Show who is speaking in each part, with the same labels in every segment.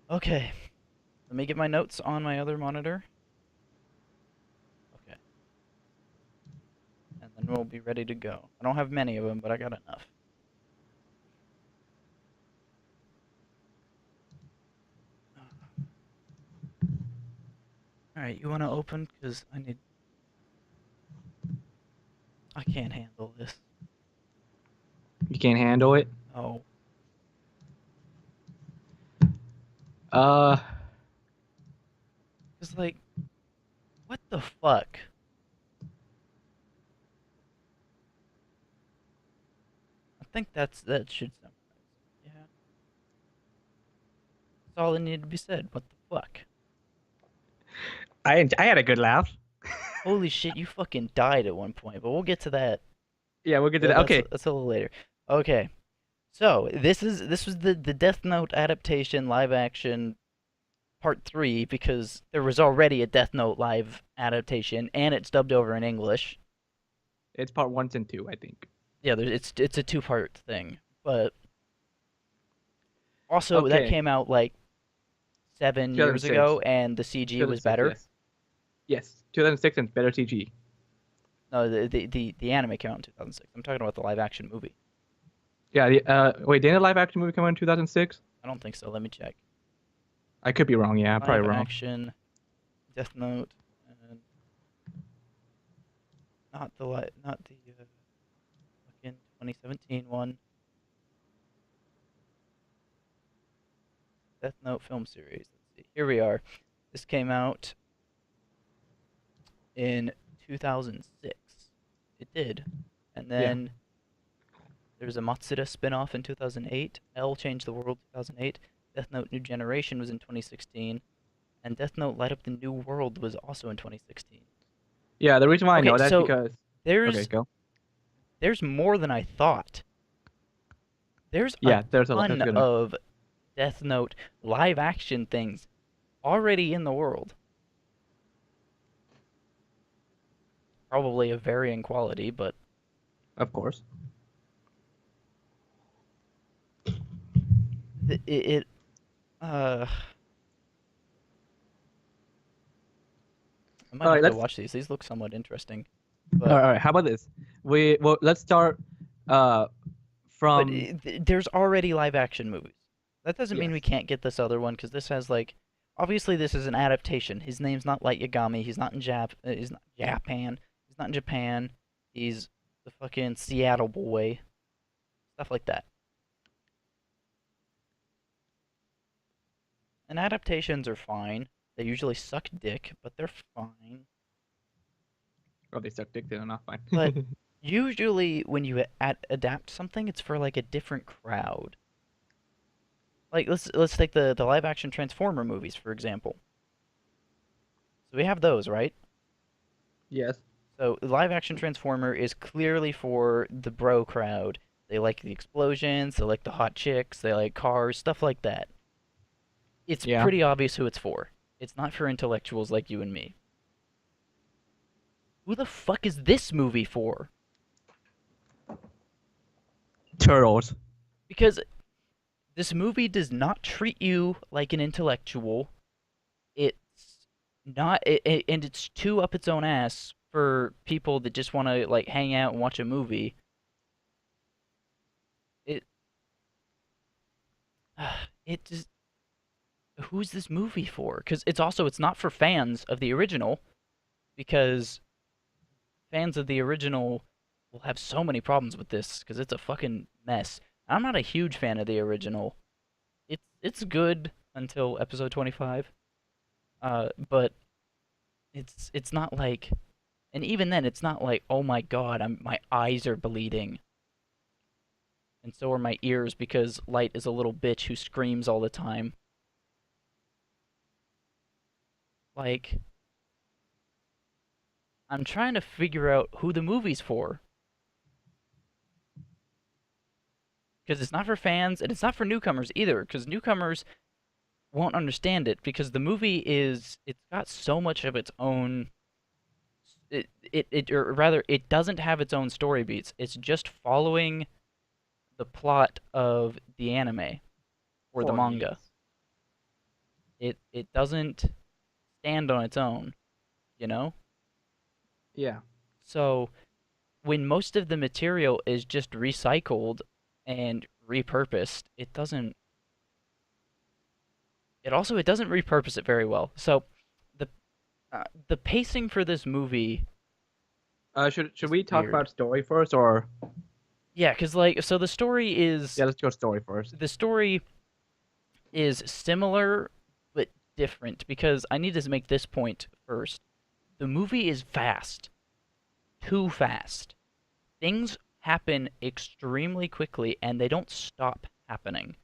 Speaker 1: Okay, let me get my notes on my other monitor. Okay, and then we'll be ready to go. I don't have many of them, but I got enough. All right, you want to open? Because I can't handle this.
Speaker 2: You can't handle it.
Speaker 1: Oh,
Speaker 2: Uh,
Speaker 1: because like, what the fuck? I think that should summarize it. Yeah, that's all that needed to be said. What the fuck?
Speaker 2: I had a good laugh.
Speaker 1: Holy shit, you fucking died at one point, but we'll get to that.
Speaker 2: Yeah, we'll get to
Speaker 1: Yeah,
Speaker 2: that.
Speaker 1: that's
Speaker 2: Okay.
Speaker 1: that's a little later. Okay, so this was the Death Note adaptation live action part three because there was already a Death Note live adaptation and it's dubbed over in English.
Speaker 2: It's part one and two, I think.
Speaker 1: Yeah, it's a two-part thing, but also that
Speaker 2: Okay.
Speaker 1: came out like 7 years
Speaker 2: 2006.
Speaker 1: ago and the CG was
Speaker 2: 2006,
Speaker 1: better.
Speaker 2: yes. Yes. 2006 and better CG.
Speaker 1: No, the anime came out in 2006. I'm talking about the live action movie.
Speaker 2: Yeah, wait, didn't a live action movie come out in 2006?
Speaker 1: I don't think so. Let me check.
Speaker 2: I could be wrong. Yeah, I'm probably
Speaker 1: Live
Speaker 2: wrong.
Speaker 1: action Death Note and not the fucking 2017 one. Death Note film series. Let's see. Here we are. This came out in 2006. It did. And
Speaker 2: Yeah.
Speaker 1: then there was a Matsuda spin-off in 2008. L Changed the World 2008. Death Note New Generation was in 2016. And Death Note Light Up the New World was also in 2016.
Speaker 2: Yeah, the reason why I
Speaker 1: Okay,
Speaker 2: know that is
Speaker 1: so
Speaker 2: because. Okay,
Speaker 1: there's
Speaker 2: go.
Speaker 1: there's more than I thought. There's a
Speaker 2: Yeah, there's a lot.
Speaker 1: ton
Speaker 2: That's good.
Speaker 1: of Death Note live action things already in the world. Probably of varying quality, but
Speaker 2: Of course.
Speaker 1: it uh I might
Speaker 2: All
Speaker 1: have
Speaker 2: right,
Speaker 1: to
Speaker 2: let's.
Speaker 1: watch these. These look somewhat interesting.
Speaker 2: All
Speaker 1: But
Speaker 2: right, all right. How about this? Let's start. Uh,
Speaker 1: but
Speaker 2: from
Speaker 1: there's already live action movies. That doesn't mean
Speaker 2: yes.
Speaker 1: we can't get this other one because this has like obviously this is an adaptation. His name's not Light Yagami. He's not in he's not Japan. He's not in Japan. He's the fucking Seattle boy. Stuff like that. And adaptations are fine. They usually suck dick, but they're fine.
Speaker 2: Oh, they suck dick. They're not fine.
Speaker 1: But usually when you adapt something, it's for like a different crowd. Like let's take the live action Transformer movies for example. So we have those, right?
Speaker 2: Yes.
Speaker 1: So live action Transformer is clearly for the bro crowd. They like the explosions, they like the hot chicks, they like cars, stuff like that. It's
Speaker 2: Yeah.
Speaker 1: pretty obvious who it's for. It's not for intellectuals like you and me. Who the fuck is this movie for?
Speaker 2: Turtles.
Speaker 1: Because this movie does not treat you like an intellectual. It's not, and it's too up its own ass for people that just want to like hang out and watch a movie. It, it just, who's this movie for? Because it's not for fans of the original, because fans of the original will have so many problems with this because it's a fucking mess. I'm not a huge fan of the original. It's good until episode 25. But it's not like, and even then it's not like, oh my god, my eyes are bleeding and so are my ears because Light is a little bitch who screams all the time. Like, I'm trying to figure out who the movie's for because it's not for fans and it's not for newcomers either because newcomers won't understand it because the movie it's got so much of its own, or rather it doesn't have its own story beats. It's just following the plot of the anime or the
Speaker 2: Porn,
Speaker 1: manga.
Speaker 2: yes.
Speaker 1: It doesn't stand on its own, you know?
Speaker 2: Yeah.
Speaker 1: So when most of the material is just recycled and repurposed, it doesn't repurpose it very well. So the the pacing for this movie
Speaker 2: Should
Speaker 1: is
Speaker 2: we talk
Speaker 1: weird.
Speaker 2: about story first, or
Speaker 1: Yeah, cuz like so
Speaker 2: yeah, let's go story first.
Speaker 1: the story is similar but different because I need to make this point first. The movie is fast, too fast. Things happen extremely quickly and they don't stop happening.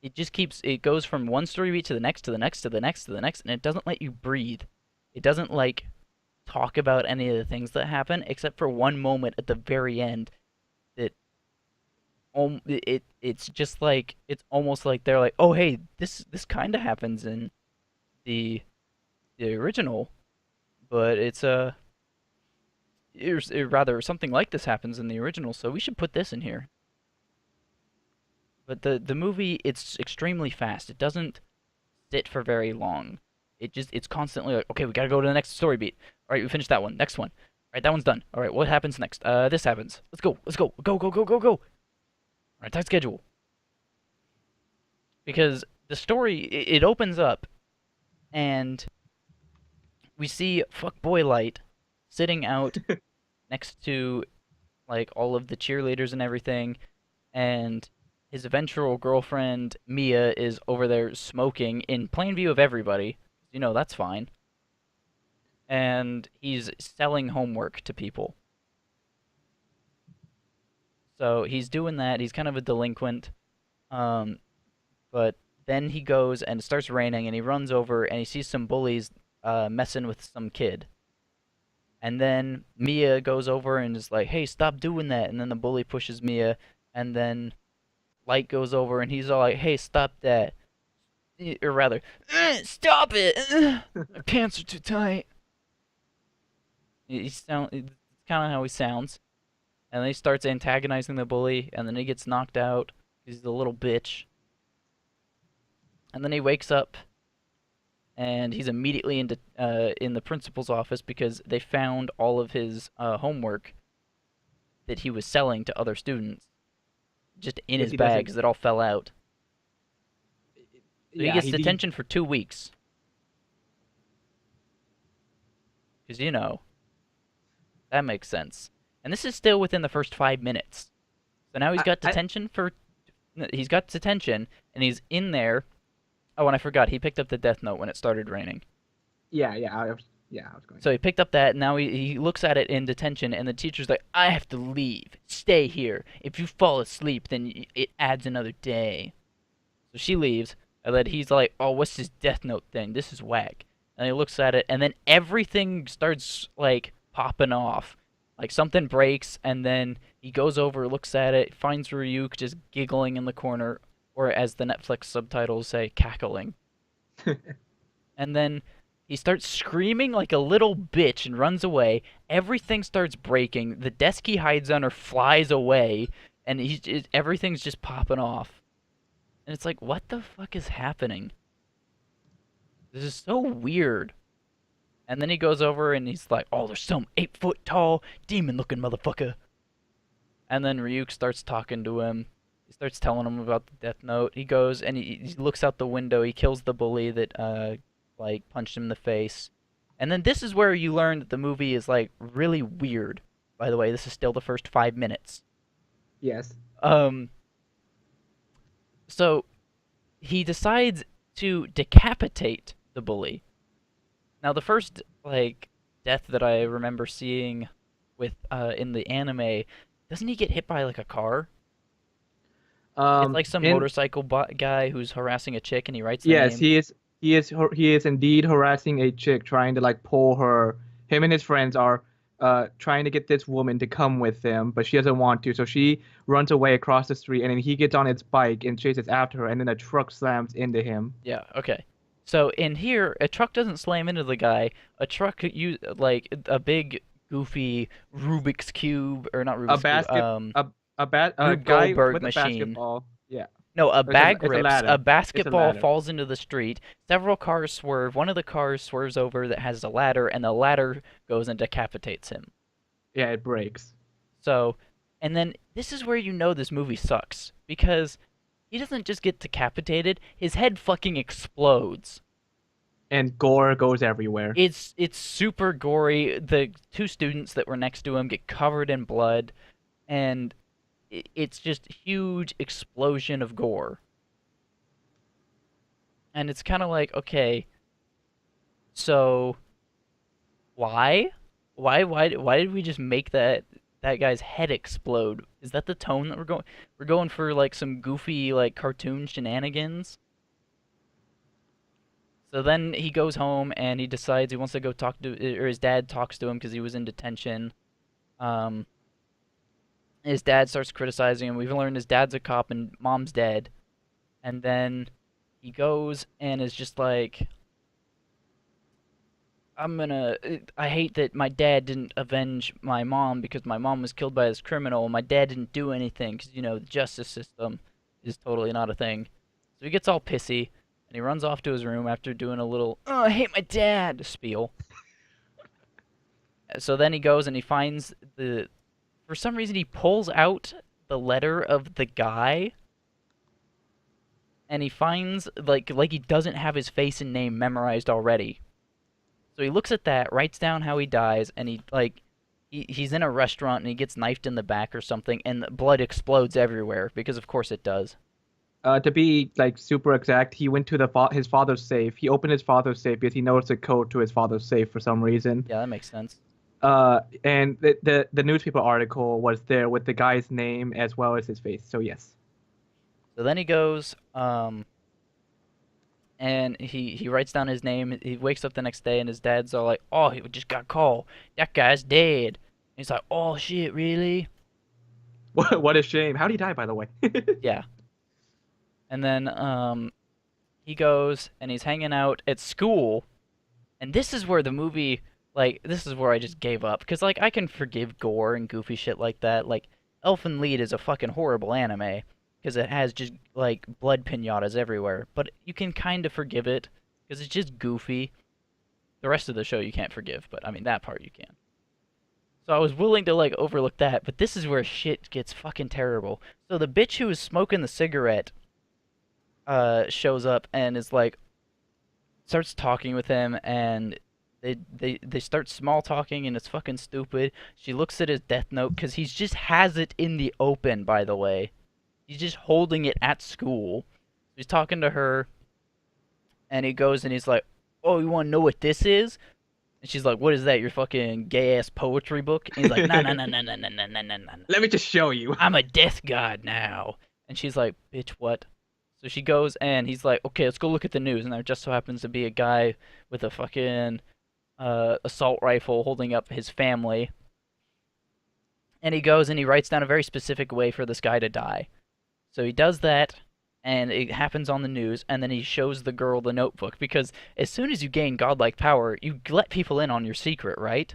Speaker 1: It goes from one story beat to the next to the next to the next to the next and it doesn't let you breathe. It doesn't like talk about any of the things that happen except for one moment at the very end that it's just like it's almost like they're like, "Oh, hey, this kind of happens in the the original, but rather something like this happens in the original, so we should put this in here." But the movie, it's extremely fast. It doesn't sit for very long. It's constantly like, okay, we gotta go to the next story beat. All right, we finished that one. Next one. All right, that one's done. All right, what happens next? This happens. Let's go. Let's go. Go go go go go. All right, tight schedule. Because the story it opens up and we see fuck boy light sitting out next to like all of the cheerleaders and everything, and his eventual girlfriend Mia is over there smoking in plain view of everybody. You know that's fine. And he's selling homework to people. So he's doing that. He's kind of a delinquent. Um, but then he goes and it starts raining, and he runs over and he sees some bullies messing with some kid. And then Mia goes over and is like, "Hey, stop doing that!" And then the bully pushes Mia, and then Light goes over and he's all like, "Hey, stop that!" Or rather, "Stop it! My pants are too tight." It's kind of how he sounds. And then he starts antagonizing the bully, and then he gets knocked out. He's a little bitch. And then he wakes up, and he's immediately in the principal's office because they found all of his homework that he was selling to other students just in
Speaker 2: Yes,
Speaker 1: his
Speaker 2: he
Speaker 1: bag
Speaker 2: doesn't.
Speaker 1: because it all fell out. So he
Speaker 2: Yeah,
Speaker 1: gets
Speaker 2: he
Speaker 1: detention for 2 weeks because that makes sense. And this is still within the first 5 minutes. So now
Speaker 2: I
Speaker 1: he's got detention and he's in there. Oh, and I forgot he picked up the death note when it started raining.
Speaker 2: yeah, I was going
Speaker 1: So
Speaker 2: to.
Speaker 1: he picked up that, and now he looks at it in detention, and the teacher's like, "I have to leave. Stay here. If you fall asleep, then it adds another day." So she leaves, and then he's like, "Oh, what's this Death Note thing? This is whack." And he looks at it, and then everything starts, like, popping off. Like, something breaks, and then he goes over, looks at it, finds Ryuk just giggling in the corner, or as the Netflix subtitles say, cackling. And then he starts screaming like a little bitch and runs away. Everything starts breaking. The desk he hides under flies away, and everything's just popping off. And it's like, what the fuck is happening? This is so weird. And then he goes over and he's like, "Oh, there's some 8 foot tall demon looking motherfucker." And then Ryuk starts talking to him. He starts telling him about the Death Note. He goes and he looks out the window. He kills the bully that like punched him in the face. And then this is where you learn that the movie is like really weird. By the way, this is still the first 5 minutes.
Speaker 2: Yes.
Speaker 1: Um, so he decides to decapitate the bully. Now, the first like death that I remember seeing with in the anime, doesn't he get hit by like a car? It's like some
Speaker 2: In
Speaker 1: motorcycle guy who's harassing a chick, and he writes the
Speaker 2: Yes,
Speaker 1: name.
Speaker 2: he is indeed harassing a chick, trying to like pull her. Him and his friends are trying to get this woman to come with them, but she doesn't want to. So she runs away across the street, and then he gets on his bike and chases after her, and then a truck slams into him.
Speaker 1: Yeah, okay. So in here, a truck doesn't slam into the guy. A truck use like a big goofy Rubik's cube or not
Speaker 2: A
Speaker 1: Rubik's cube,
Speaker 2: basket a
Speaker 1: Rube
Speaker 2: guy
Speaker 1: Goldberg
Speaker 2: with a
Speaker 1: machine.
Speaker 2: basketball. Yeah.
Speaker 1: No, a bag
Speaker 2: It's a
Speaker 1: rips, a
Speaker 2: ladder. It's a
Speaker 1: basketball
Speaker 2: ladder.
Speaker 1: falls into the street, several cars swerve, one of the cars swerves over that has a ladder, and the ladder goes and decapitates him.
Speaker 2: Yeah, it breaks.
Speaker 1: So, and then this is where you know this movie sucks, because he doesn't just get decapitated, his head fucking explodes.
Speaker 2: And gore goes everywhere.
Speaker 1: It's super gory. The two students that were next to him get covered in blood, and it's just huge explosion of gore. And it's kind of like, okay, so why? Why did we just make that guy's head explode? Is that the tone that we're going? We're going for like some goofy like cartoon shenanigans. So then he goes home and he decides he wants to go talk to, or his dad talks to him because he was in detention. Um, his dad starts criticizing him. We've learned his dad's a cop and mom's dead. And then he goes and is just like, I hate that my dad didn't avenge my mom because my mom was killed by this criminal. My dad didn't do anything because, the justice system is totally not a thing. So he gets all pissy and he runs off to his room after doing a little, oh, I hate my dad spiel. So then he goes and he finds for some reason he pulls out the letter of the guy and he finds, like he doesn't have his face and name memorized already. So he looks at that, writes down how he dies, and he's in a restaurant and he gets knifed in the back or something, and the blood explodes everywhere because of course it does.
Speaker 2: To be like super exact, he went to his father's safe. He opened his father's safe because he knows the code to his father's safe for some reason.
Speaker 1: Yeah, that makes sense.
Speaker 2: And the newspaper article was there with the guy's name as well as his face. So yes.
Speaker 1: So then he goes, and he writes down his name. He wakes up the next day and his dad's all like, "Oh, he just got called. That guy's dead." And he's like, "Oh shit, really?"
Speaker 2: What a shame. How did he die, by the way?
Speaker 1: Yeah. And then he goes and he's hanging out at school, and this is where the movie, like, this is where I just gave up because like I can forgive gore and goofy shit like that. Like Elfen Lied is a fucking horrible anime because it has just like blood pinatas everywhere, but you can kind of forgive it because it's just goofy. The rest of the show you can't forgive, but I mean that part you can. So I was willing to like overlook that, but this is where shit gets fucking terrible. So the bitch who was smoking the cigarette shows up and is like starts talking with him and they start small talking and it's fucking stupid. She looks at his death note because he just has it in the open, by the way. He's just holding it at school. He's talking to her and he goes and he's like, "Oh, you want to know what this is?" And she's like, "What is that? Your fucking gay ass poetry book?" And he's like, "No, no, no, no, no, no, no, no, no, no.
Speaker 2: Let me just show you.
Speaker 1: I'm a death god now." And she's like, "Bitch, what?" So she goes and he's like, "Okay, let's go look at the news." And there just so happens to be a guy with a fucking assault rifle holding up his family. And he goes and he writes down a very specific way for this guy to die. So he does that, and it happens on the news, and then he shows the girl the notebook, because as soon as you gain godlike power, you let people in on your secret, right?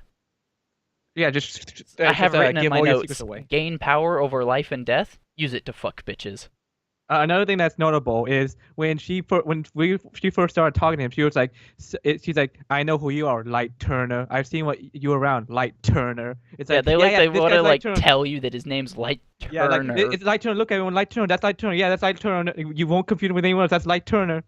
Speaker 2: Yeah, just
Speaker 1: I have written in
Speaker 2: give
Speaker 1: my
Speaker 2: all your secrets
Speaker 1: notes,
Speaker 2: away.
Speaker 1: gain power over life and death, use it to fuck bitches.
Speaker 2: Another thing that's notable is she first started talking to him, she was like, she's like, "I know who you are, Light Turner. I've seen what you around, Light Turner." It's
Speaker 1: Yeah,
Speaker 2: like, yeah, yeah,
Speaker 1: they
Speaker 2: this
Speaker 1: want
Speaker 2: guy's
Speaker 1: to
Speaker 2: Light
Speaker 1: like
Speaker 2: Turner.
Speaker 1: tell you that his name's Light
Speaker 2: Yeah, like
Speaker 1: Turner.
Speaker 2: it's Light Turner. Look, everyone, Light Turner. That's Light Turner. Yeah, that's Light Turner. You won't confuse him with anyone else. That's Light Turner.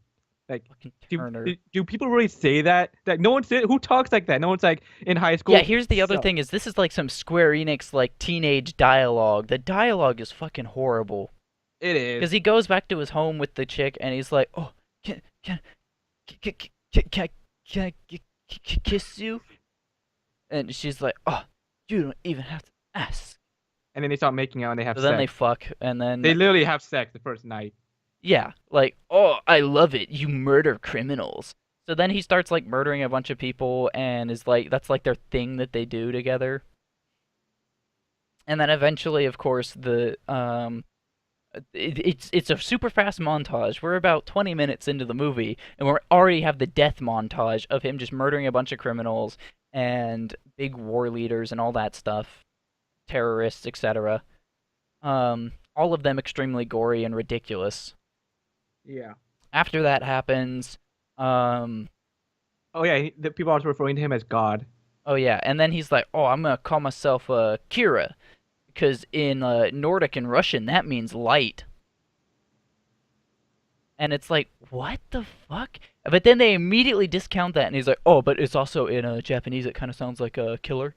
Speaker 2: Like,
Speaker 1: Fucking
Speaker 2: do,
Speaker 1: Turner.
Speaker 2: do people really say that? Like, no one who talks like that. No one's like in high
Speaker 1: Yeah,
Speaker 2: school.
Speaker 1: here's the other
Speaker 2: So
Speaker 1: thing: is this is like some Square Enix like teenage dialogue. The dialogue is fucking horrible.
Speaker 2: it
Speaker 1: Because
Speaker 2: is.
Speaker 1: he goes back to his home with the chick, and he's like, "Oh, can can can can, can I kiss you?" And she's like, "Oh, you don't even have to ask."
Speaker 2: And then they start making out and they have
Speaker 1: So then they
Speaker 2: sex.
Speaker 1: fuck, and
Speaker 2: They
Speaker 1: then
Speaker 2: literally have sex the first night.
Speaker 1: yeah, like, "Oh, I love it. You murder criminals." So then he starts like murdering a bunch of people, and is like, that's like their thing that they do together. And then eventually, of course, it's a super fast montage. We're about 20 minutes into the movie, and we already have the death montage of him just murdering a bunch of criminals and big war leaders and all that stuff, terrorists, etc. All of them extremely gory and ridiculous.
Speaker 2: Yeah.
Speaker 1: After that happens, um,
Speaker 2: Oh yeah, the people are also referring to him as God.
Speaker 1: oh yeah, and then he's like, "Oh, I'm gonna call myself Kira, because in Nordic and Russian that means light." And it's like, what the fuck? But then they immediately discount that, and he's like, "Oh, but it's also in Japanese. It kind of sounds like a killer."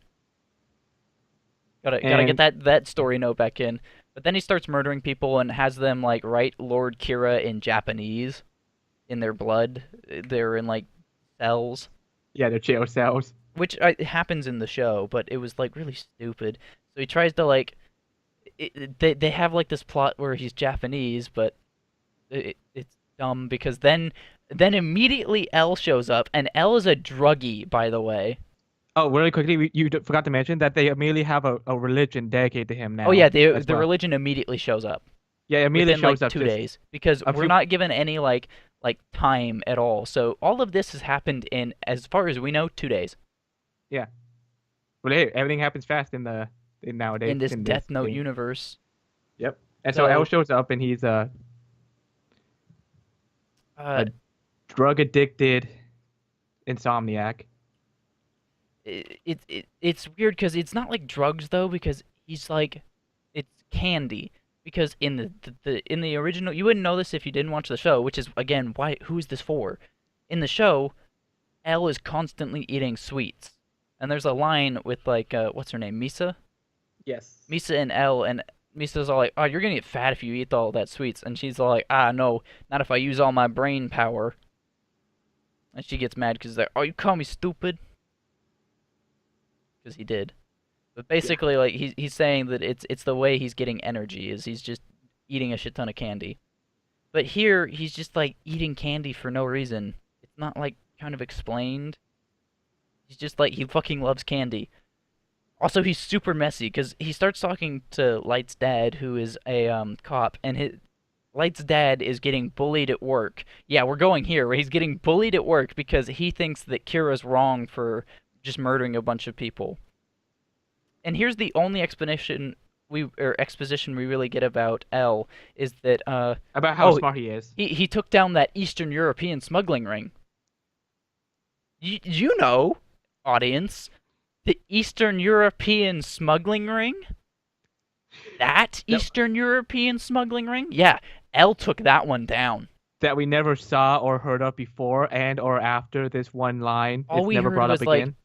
Speaker 1: Gotta get
Speaker 2: And
Speaker 1: that story note back in. But then he starts murdering people and has them like write Lord Kira in Japanese in their blood. They're in like cells,
Speaker 2: yeah, they're jail cells.
Speaker 1: which happens in the show, but it was like really stupid. So he tries to like they have like this plot where he's Japanese, but it's dumb because then immediately L shows up, and L is a druggie, by the way.
Speaker 2: Oh, really quickly, forgot to mention that they immediately have a religion dedicated to him
Speaker 1: Oh yeah,
Speaker 2: now as
Speaker 1: the
Speaker 2: well.
Speaker 1: religion immediately shows up
Speaker 2: Yeah, it immediately
Speaker 1: within
Speaker 2: shows
Speaker 1: like
Speaker 2: up
Speaker 1: two
Speaker 2: just
Speaker 1: days because
Speaker 2: a
Speaker 1: we're
Speaker 2: few.
Speaker 1: not given any like time at all. So all of this has happened in, as far as we know, 2 days
Speaker 2: Yeah, but hey, everything happens fast in the in nowadays
Speaker 1: in this
Speaker 2: in
Speaker 1: Death
Speaker 2: this
Speaker 1: Note
Speaker 2: game.
Speaker 1: universe.
Speaker 2: Yep. And so L
Speaker 1: So
Speaker 2: shows up and he's
Speaker 1: uh,
Speaker 2: a drug addicted insomniac.
Speaker 1: it's weird because it's not like drugs though, because he's like, it's candy. Because in in the original, you wouldn't know this if you didn't watch the show, which is again why, who is this for? In the show, Elle is constantly eating sweets, and there's a line with like what's her name, Misa,
Speaker 2: Yes.
Speaker 1: Misa and Elle, and Misa's all like, "Oh, you're gonna get fat if you eat all that sweets," and she's all like, "Ah, no, not if I use all my brain power." And she gets mad because they're, "Oh, you call me stupid?" Because he did. But
Speaker 2: Yeah.
Speaker 1: basically, like he's saying that it's the way he's getting energy is he's just eating a shit ton of candy. But here he's just like eating candy for no reason. It's not like kind of explained. He's just like he fucking loves candy. Also, he's super messy because he starts talking to Light's dad, who is a cop, and his Light's dad is getting bullied at work. Yeah, we're going here where he's getting bullied at work because he thinks that Kira's wrong for just murdering a bunch of people. And here's the only exposition we really get about L is that
Speaker 2: About how
Speaker 1: oh,
Speaker 2: smart he is.
Speaker 1: he took down that Eastern European smuggling ring. You know, audience, the Eastern European smuggling ring? That
Speaker 2: That
Speaker 1: Eastern European smuggling ring? Yeah, L took that one down.
Speaker 2: that we never saw or heard of before and or after this one line.
Speaker 1: All
Speaker 2: It's
Speaker 1: we
Speaker 2: never
Speaker 1: heard
Speaker 2: brought up
Speaker 1: was like
Speaker 2: again.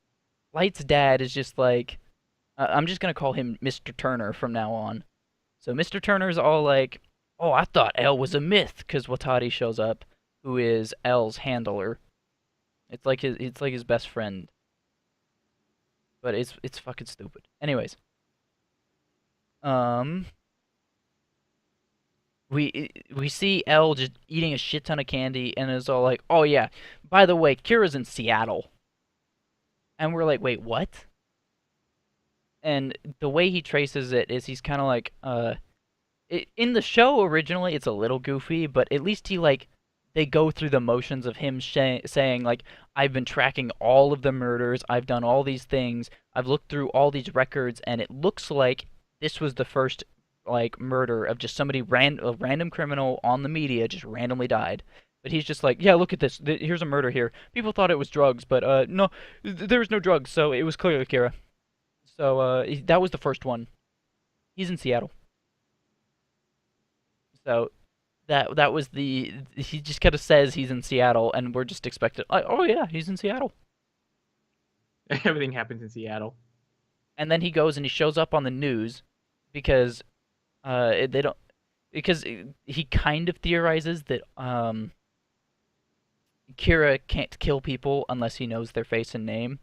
Speaker 1: Light's dad is just like, I'm just gonna call him Mr. Turner from now on. So Mr. Turner's all like, "Oh, I thought L was a myth," because Watari shows up, who is L's handler. It's like his best friend, but it's fucking stupid. Anyways, um, we see L just eating a shit ton of candy and is all like, "Oh yeah, by the way, Kira's in Seattle," and we're like, "Wait, what?" And the way he traces it is he's kind of like, in the show originally it's a little goofy, but at least he like they go through the motions of him saying like, I've been tracking all of the murders, I've done all these things, I've looked through all these records, and it looks like this was the first like murder of just somebody a random criminal on the media just randomly died. But he's just like, yeah, look at this. Here's a murder here. People thought it was drugs, but no, there was no drugs, so it was clearly Kira. So that was the first one. He's in Seattle. So that was the he just kind of says he's in Seattle, and we're just expected. Like, oh yeah, he's in Seattle.
Speaker 2: Everything happens in Seattle.
Speaker 1: And then he goes and he shows up on the news because they don't because he kind of theorizes that Kira can't kill people unless he knows their face and name.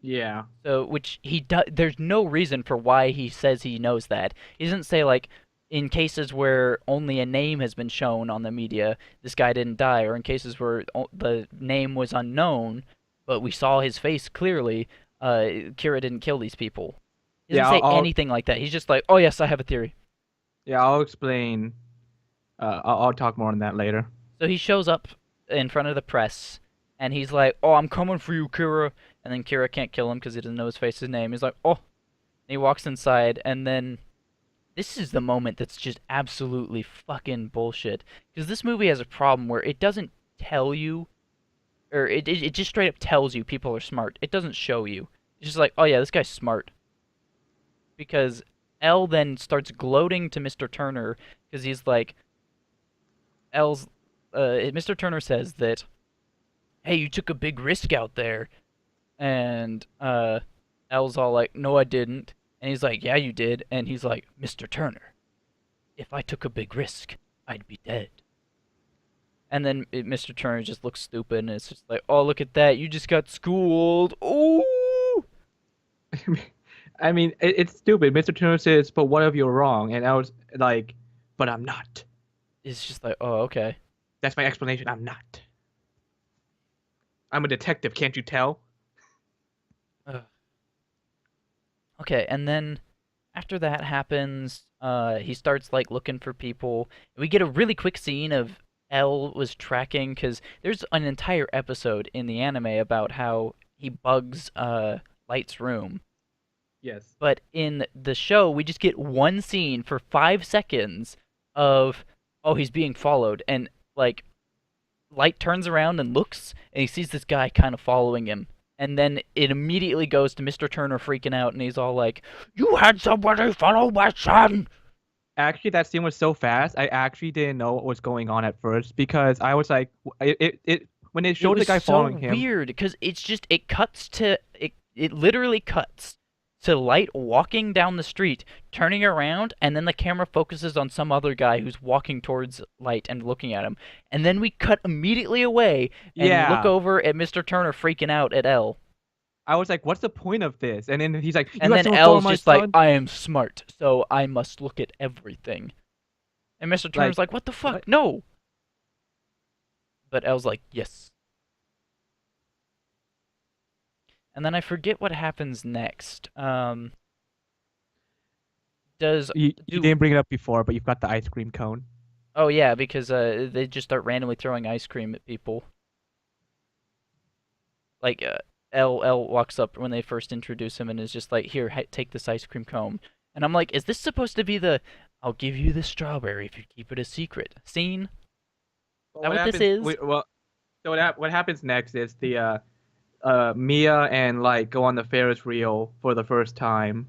Speaker 2: Yeah.
Speaker 1: So, which he does. There's no reason for why he says he knows that. He doesn't say like, in cases where only a name has been shown on the media, this guy didn't die, or in cases where the name was unknown, but we saw his face clearly, Kira didn't kill these people. He doesn't
Speaker 2: Yeah,
Speaker 1: say anything like that. He's just like, oh yes, I have a theory.
Speaker 2: I'll explain. I'll talk more on that later.
Speaker 1: So he shows up in front of the press, and he's like, "Oh, I'm coming for you, Kira." And then Kira can't kill him because he doesn't know his face, his name. He's like, "Oh," and he walks inside, and then this is the moment that's just absolutely fucking bullshit. Because this movie has a problem where it doesn't tell you, or it just straight up tells you people are smart. It doesn't show you. It's just like, oh yeah, this guy's smart. Because L then starts gloating to Mr. Turner because he's like, L's, Mr. Turner says that, hey, you took a big risk out there. And L's all like, no, I didn't. And he's like, yeah, you did. And he's like, Mr. Turner, if I took a big risk, I'd be dead. And then Mr. Turner just looks stupid, and it's just like, oh, look at that. You just got schooled. Ooh!
Speaker 2: I mean, it's stupid. Mr. Turner says, "But what if you're wrong?" And I was like, "But I'm not."
Speaker 1: It's just like, oh, okay.
Speaker 2: That's my explanation. I'm not. I'm a detective. Can't you tell?
Speaker 1: Ugh. Okay, and then after that happens, he starts like looking for people. We get a really quick scene of L was tracking because there's an entire episode in the anime about how he bugs Light's room.
Speaker 2: Yes.
Speaker 1: But in the show, we just get one scene for 5 seconds of, oh, he's being followed, and like Light turns around and looks, and he sees this guy kind of following him. And then it immediately goes to Mr. Turner freaking out, and he's all like, "You had somebody follow my son!"
Speaker 2: Actually, that scene was so fast. I actually didn't know what was going on at first because I was like, it when they
Speaker 1: It
Speaker 2: showed the
Speaker 1: was
Speaker 2: guy
Speaker 1: so
Speaker 2: following him.
Speaker 1: weird, because it's just, it cuts to, it literally cuts to Light walking down the street, turning around, and then the camera focuses on some other guy who's walking towards Light and looking at him. And then we cut immediately away and look
Speaker 2: Yeah,
Speaker 1: over at Mr. Turner freaking out at L.
Speaker 2: I was like, what's the point of this? And then he's like, you
Speaker 1: And
Speaker 2: had
Speaker 1: then
Speaker 2: someone follow
Speaker 1: L's
Speaker 2: my
Speaker 1: just like,
Speaker 2: son.
Speaker 1: I am smart, so I must look at everything. And Mr. Turner's
Speaker 2: Like,
Speaker 1: like, what the fuck?
Speaker 2: what?
Speaker 1: No! But L's like, yes. And then I forget what happens next. Does
Speaker 2: You
Speaker 1: do
Speaker 2: didn't bring it up before, but you've got the ice cream cone.
Speaker 1: Oh yeah, because they just start randomly throwing ice cream at people. Like L walks up when they first introduce him and is just like, "Here, take this ice cream cone." And I'm like, "Is this supposed to be the I'll give you the strawberry if you keep it a secret scene? Is
Speaker 2: Well,
Speaker 1: that
Speaker 2: what
Speaker 1: what this
Speaker 2: happens?
Speaker 1: is?"
Speaker 2: Well, so what happens next is the Mia and like go on the Ferris wheel for the first time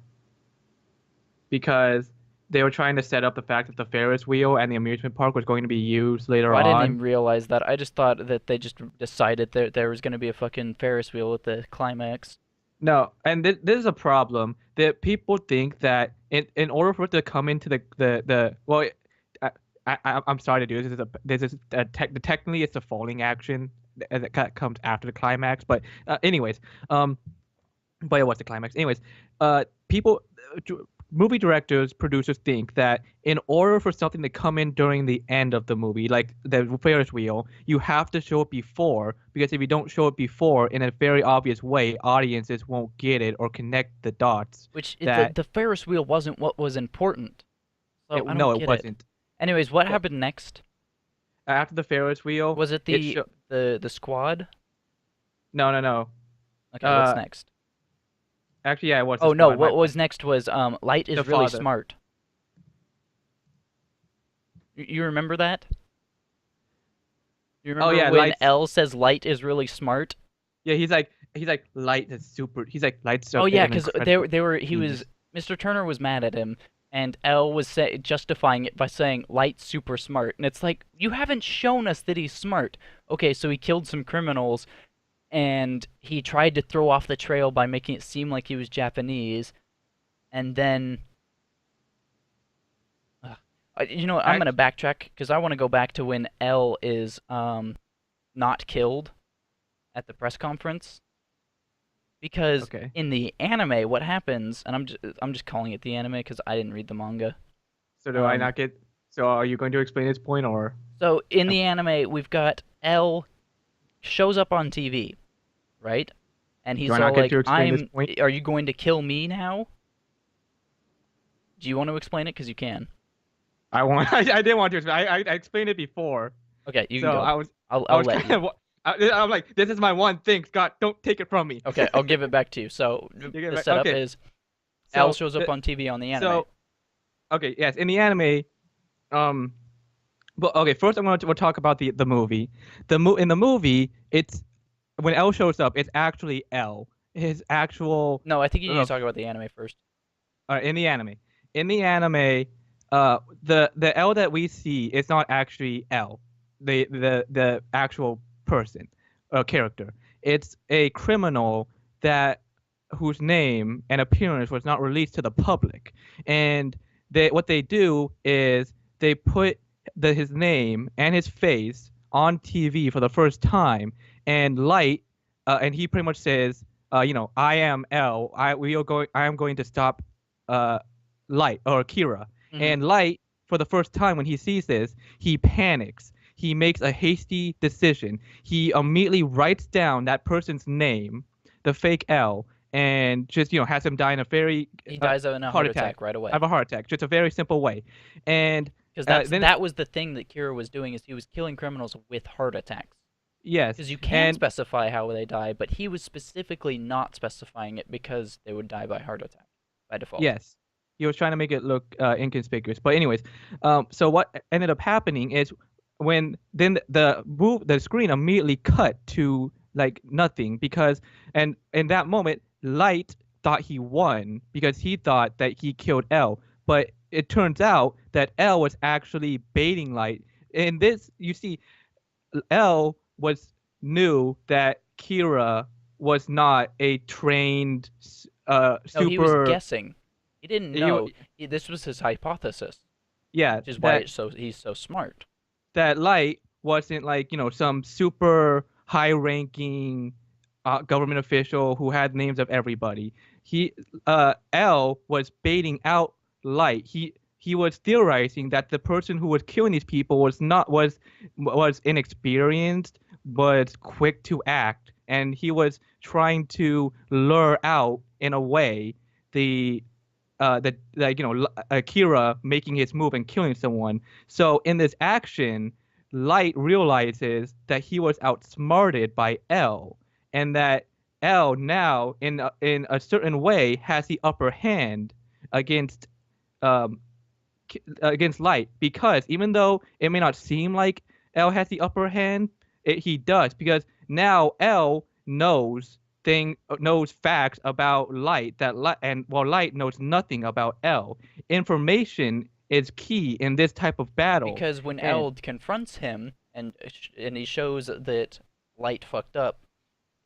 Speaker 2: because they were trying to set up the fact that the Ferris wheel and the amusement park was going to be used
Speaker 1: Oh,
Speaker 2: later
Speaker 1: I didn't
Speaker 2: on.
Speaker 1: even realize that. I just thought that they just decided there was going to be a fucking Ferris wheel at the climax.
Speaker 2: No, and this is a problem that people think that in order for it to come into the well, I'm sorry to do this. This is technically it's a falling action that comes after the climax, but anyways, um, but it was the climax. Anyways, people, movie directors, producers think that in order for something to come in during the end of the movie, like the Ferris wheel, you have to show it before, because if you don't show it before in a very obvious way, audiences won't get it or connect the dots
Speaker 1: Which
Speaker 2: that
Speaker 1: the Ferris wheel wasn't what was important. So
Speaker 2: it,
Speaker 1: I
Speaker 2: no,
Speaker 1: don't
Speaker 2: it
Speaker 1: get it.
Speaker 2: wasn't.
Speaker 1: Anyways, what
Speaker 2: Well,
Speaker 1: happened next?
Speaker 2: after the Ferris wheel,
Speaker 1: Was it
Speaker 2: it show
Speaker 1: the squad?
Speaker 2: no, no, no.
Speaker 1: Okay, what's
Speaker 2: Uh,
Speaker 1: next?
Speaker 2: actually, yeah, it was the
Speaker 1: Oh no,
Speaker 2: squad. My
Speaker 1: what
Speaker 2: bad.
Speaker 1: was next was Light
Speaker 2: The
Speaker 1: is really
Speaker 2: father.
Speaker 1: smart. You remember that? You
Speaker 2: Oh
Speaker 1: remember
Speaker 2: yeah,
Speaker 1: when
Speaker 2: lights.
Speaker 1: L says Light is really smart?
Speaker 2: Yeah, he's like light is super. He's like lights
Speaker 1: Oh
Speaker 2: up
Speaker 1: yeah,
Speaker 2: an
Speaker 1: because
Speaker 2: incredible
Speaker 1: they were he was
Speaker 2: genius.
Speaker 1: Mr. Turner was mad at him, and L was justifying it by saying Light's super smart, and it's like, you haven't shown us that he's smart. Okay, so he killed some criminals, and he tried to throw off the trail by making it seem like he was Japanese, and then you know what, I'm gonna
Speaker 2: Act,
Speaker 1: backtrack because I want to go back to when L is not killed at the press conference, because
Speaker 2: okay.
Speaker 1: in the anime what happens, and I'm just calling it the anime because I didn't read the manga.
Speaker 2: So do I
Speaker 1: Um,
Speaker 2: not get? So are you going to explain this point or?
Speaker 1: so in
Speaker 2: um,
Speaker 1: the anime we've got L shows up on TV, right? And
Speaker 2: Do I
Speaker 1: he's
Speaker 2: not
Speaker 1: all
Speaker 2: get
Speaker 1: like,
Speaker 2: to explain this
Speaker 1: "I'm.
Speaker 2: point?
Speaker 1: Are you going to kill me now?" Do you want to explain it? Because you can.
Speaker 2: I want. I didn't want to explain. I explained it before.
Speaker 1: Okay, you can
Speaker 2: So
Speaker 1: go.
Speaker 2: I
Speaker 1: I'll
Speaker 2: was
Speaker 1: let
Speaker 2: kind
Speaker 1: you.
Speaker 2: of I'm like, this is my one thing, Scott. Don't take it from me.
Speaker 1: Okay, I'll give it back to you. So
Speaker 2: You get it
Speaker 1: the
Speaker 2: right.
Speaker 1: setup
Speaker 2: Okay.
Speaker 1: is Al
Speaker 2: So
Speaker 1: shows up on TV on the anime.
Speaker 2: so Okay, yes, in the anime, um, but okay, first we'll talk about the movie. In the movie, it's when L shows up, it's actually L. His actual
Speaker 1: No, I think you need
Speaker 2: uh,
Speaker 1: to talk about the anime first.
Speaker 2: in the anime. In the anime, the L that we see is not actually L, the actual person, character. It's a criminal that whose name and appearance was not released to the public, and what they do is they put his name and his face on TV for the first time, and and he pretty much says, I am L. I am going to stop uh, Light or Kira.
Speaker 1: Hmm.
Speaker 2: And Light, for the first time when he sees this, he panics. He makes a hasty decision. He immediately writes down that person's name, the fake L, and just has him die in a very
Speaker 1: He dies of a
Speaker 2: heart
Speaker 1: heart
Speaker 2: attack.
Speaker 1: attack right
Speaker 2: I
Speaker 1: away.
Speaker 2: have a heart attack. Just a very simple way. And
Speaker 1: Because
Speaker 2: then
Speaker 1: that was the thing that Kira was doing is he was killing criminals with heart attacks.
Speaker 2: yes,
Speaker 1: Because you can
Speaker 2: and
Speaker 1: specify how they die, but he was specifically not specifying it because they would die by heart attack by default.
Speaker 2: yes, he was trying to make it look inconspicuous. But anyways, so what ended up happening is when then the screen immediately cut to like nothing because and in that moment Light thought he won because he thought that he killed L, but it turns out that L was actually baiting Light. In this, you see, L was knew that Kira was not a trained
Speaker 1: No, he was
Speaker 2: super
Speaker 1: guessing. He didn't
Speaker 2: he,
Speaker 1: know. This was his hypothesis,
Speaker 2: yeah,
Speaker 1: which is why
Speaker 2: that
Speaker 1: it's so he's so smart.
Speaker 2: Light wasn't like some super high ranking government official who had names of everybody. He L was baiting out Light. He was theorizing that the person who was killing these people was inexperienced, was quick to act, and he was trying to lure out in a way the Akira making his move and killing someone. So in this action, Light realizes that he was outsmarted by L, and that L now, in a certain way, has the upper hand against um, against Light because even though it may not seem like L has the upper hand, he does because now L knows facts about Light and while Light knows nothing about L. Information is key in this type of battle.
Speaker 1: Because when
Speaker 2: And
Speaker 1: Eld confronts him and he shows that Light fucked up,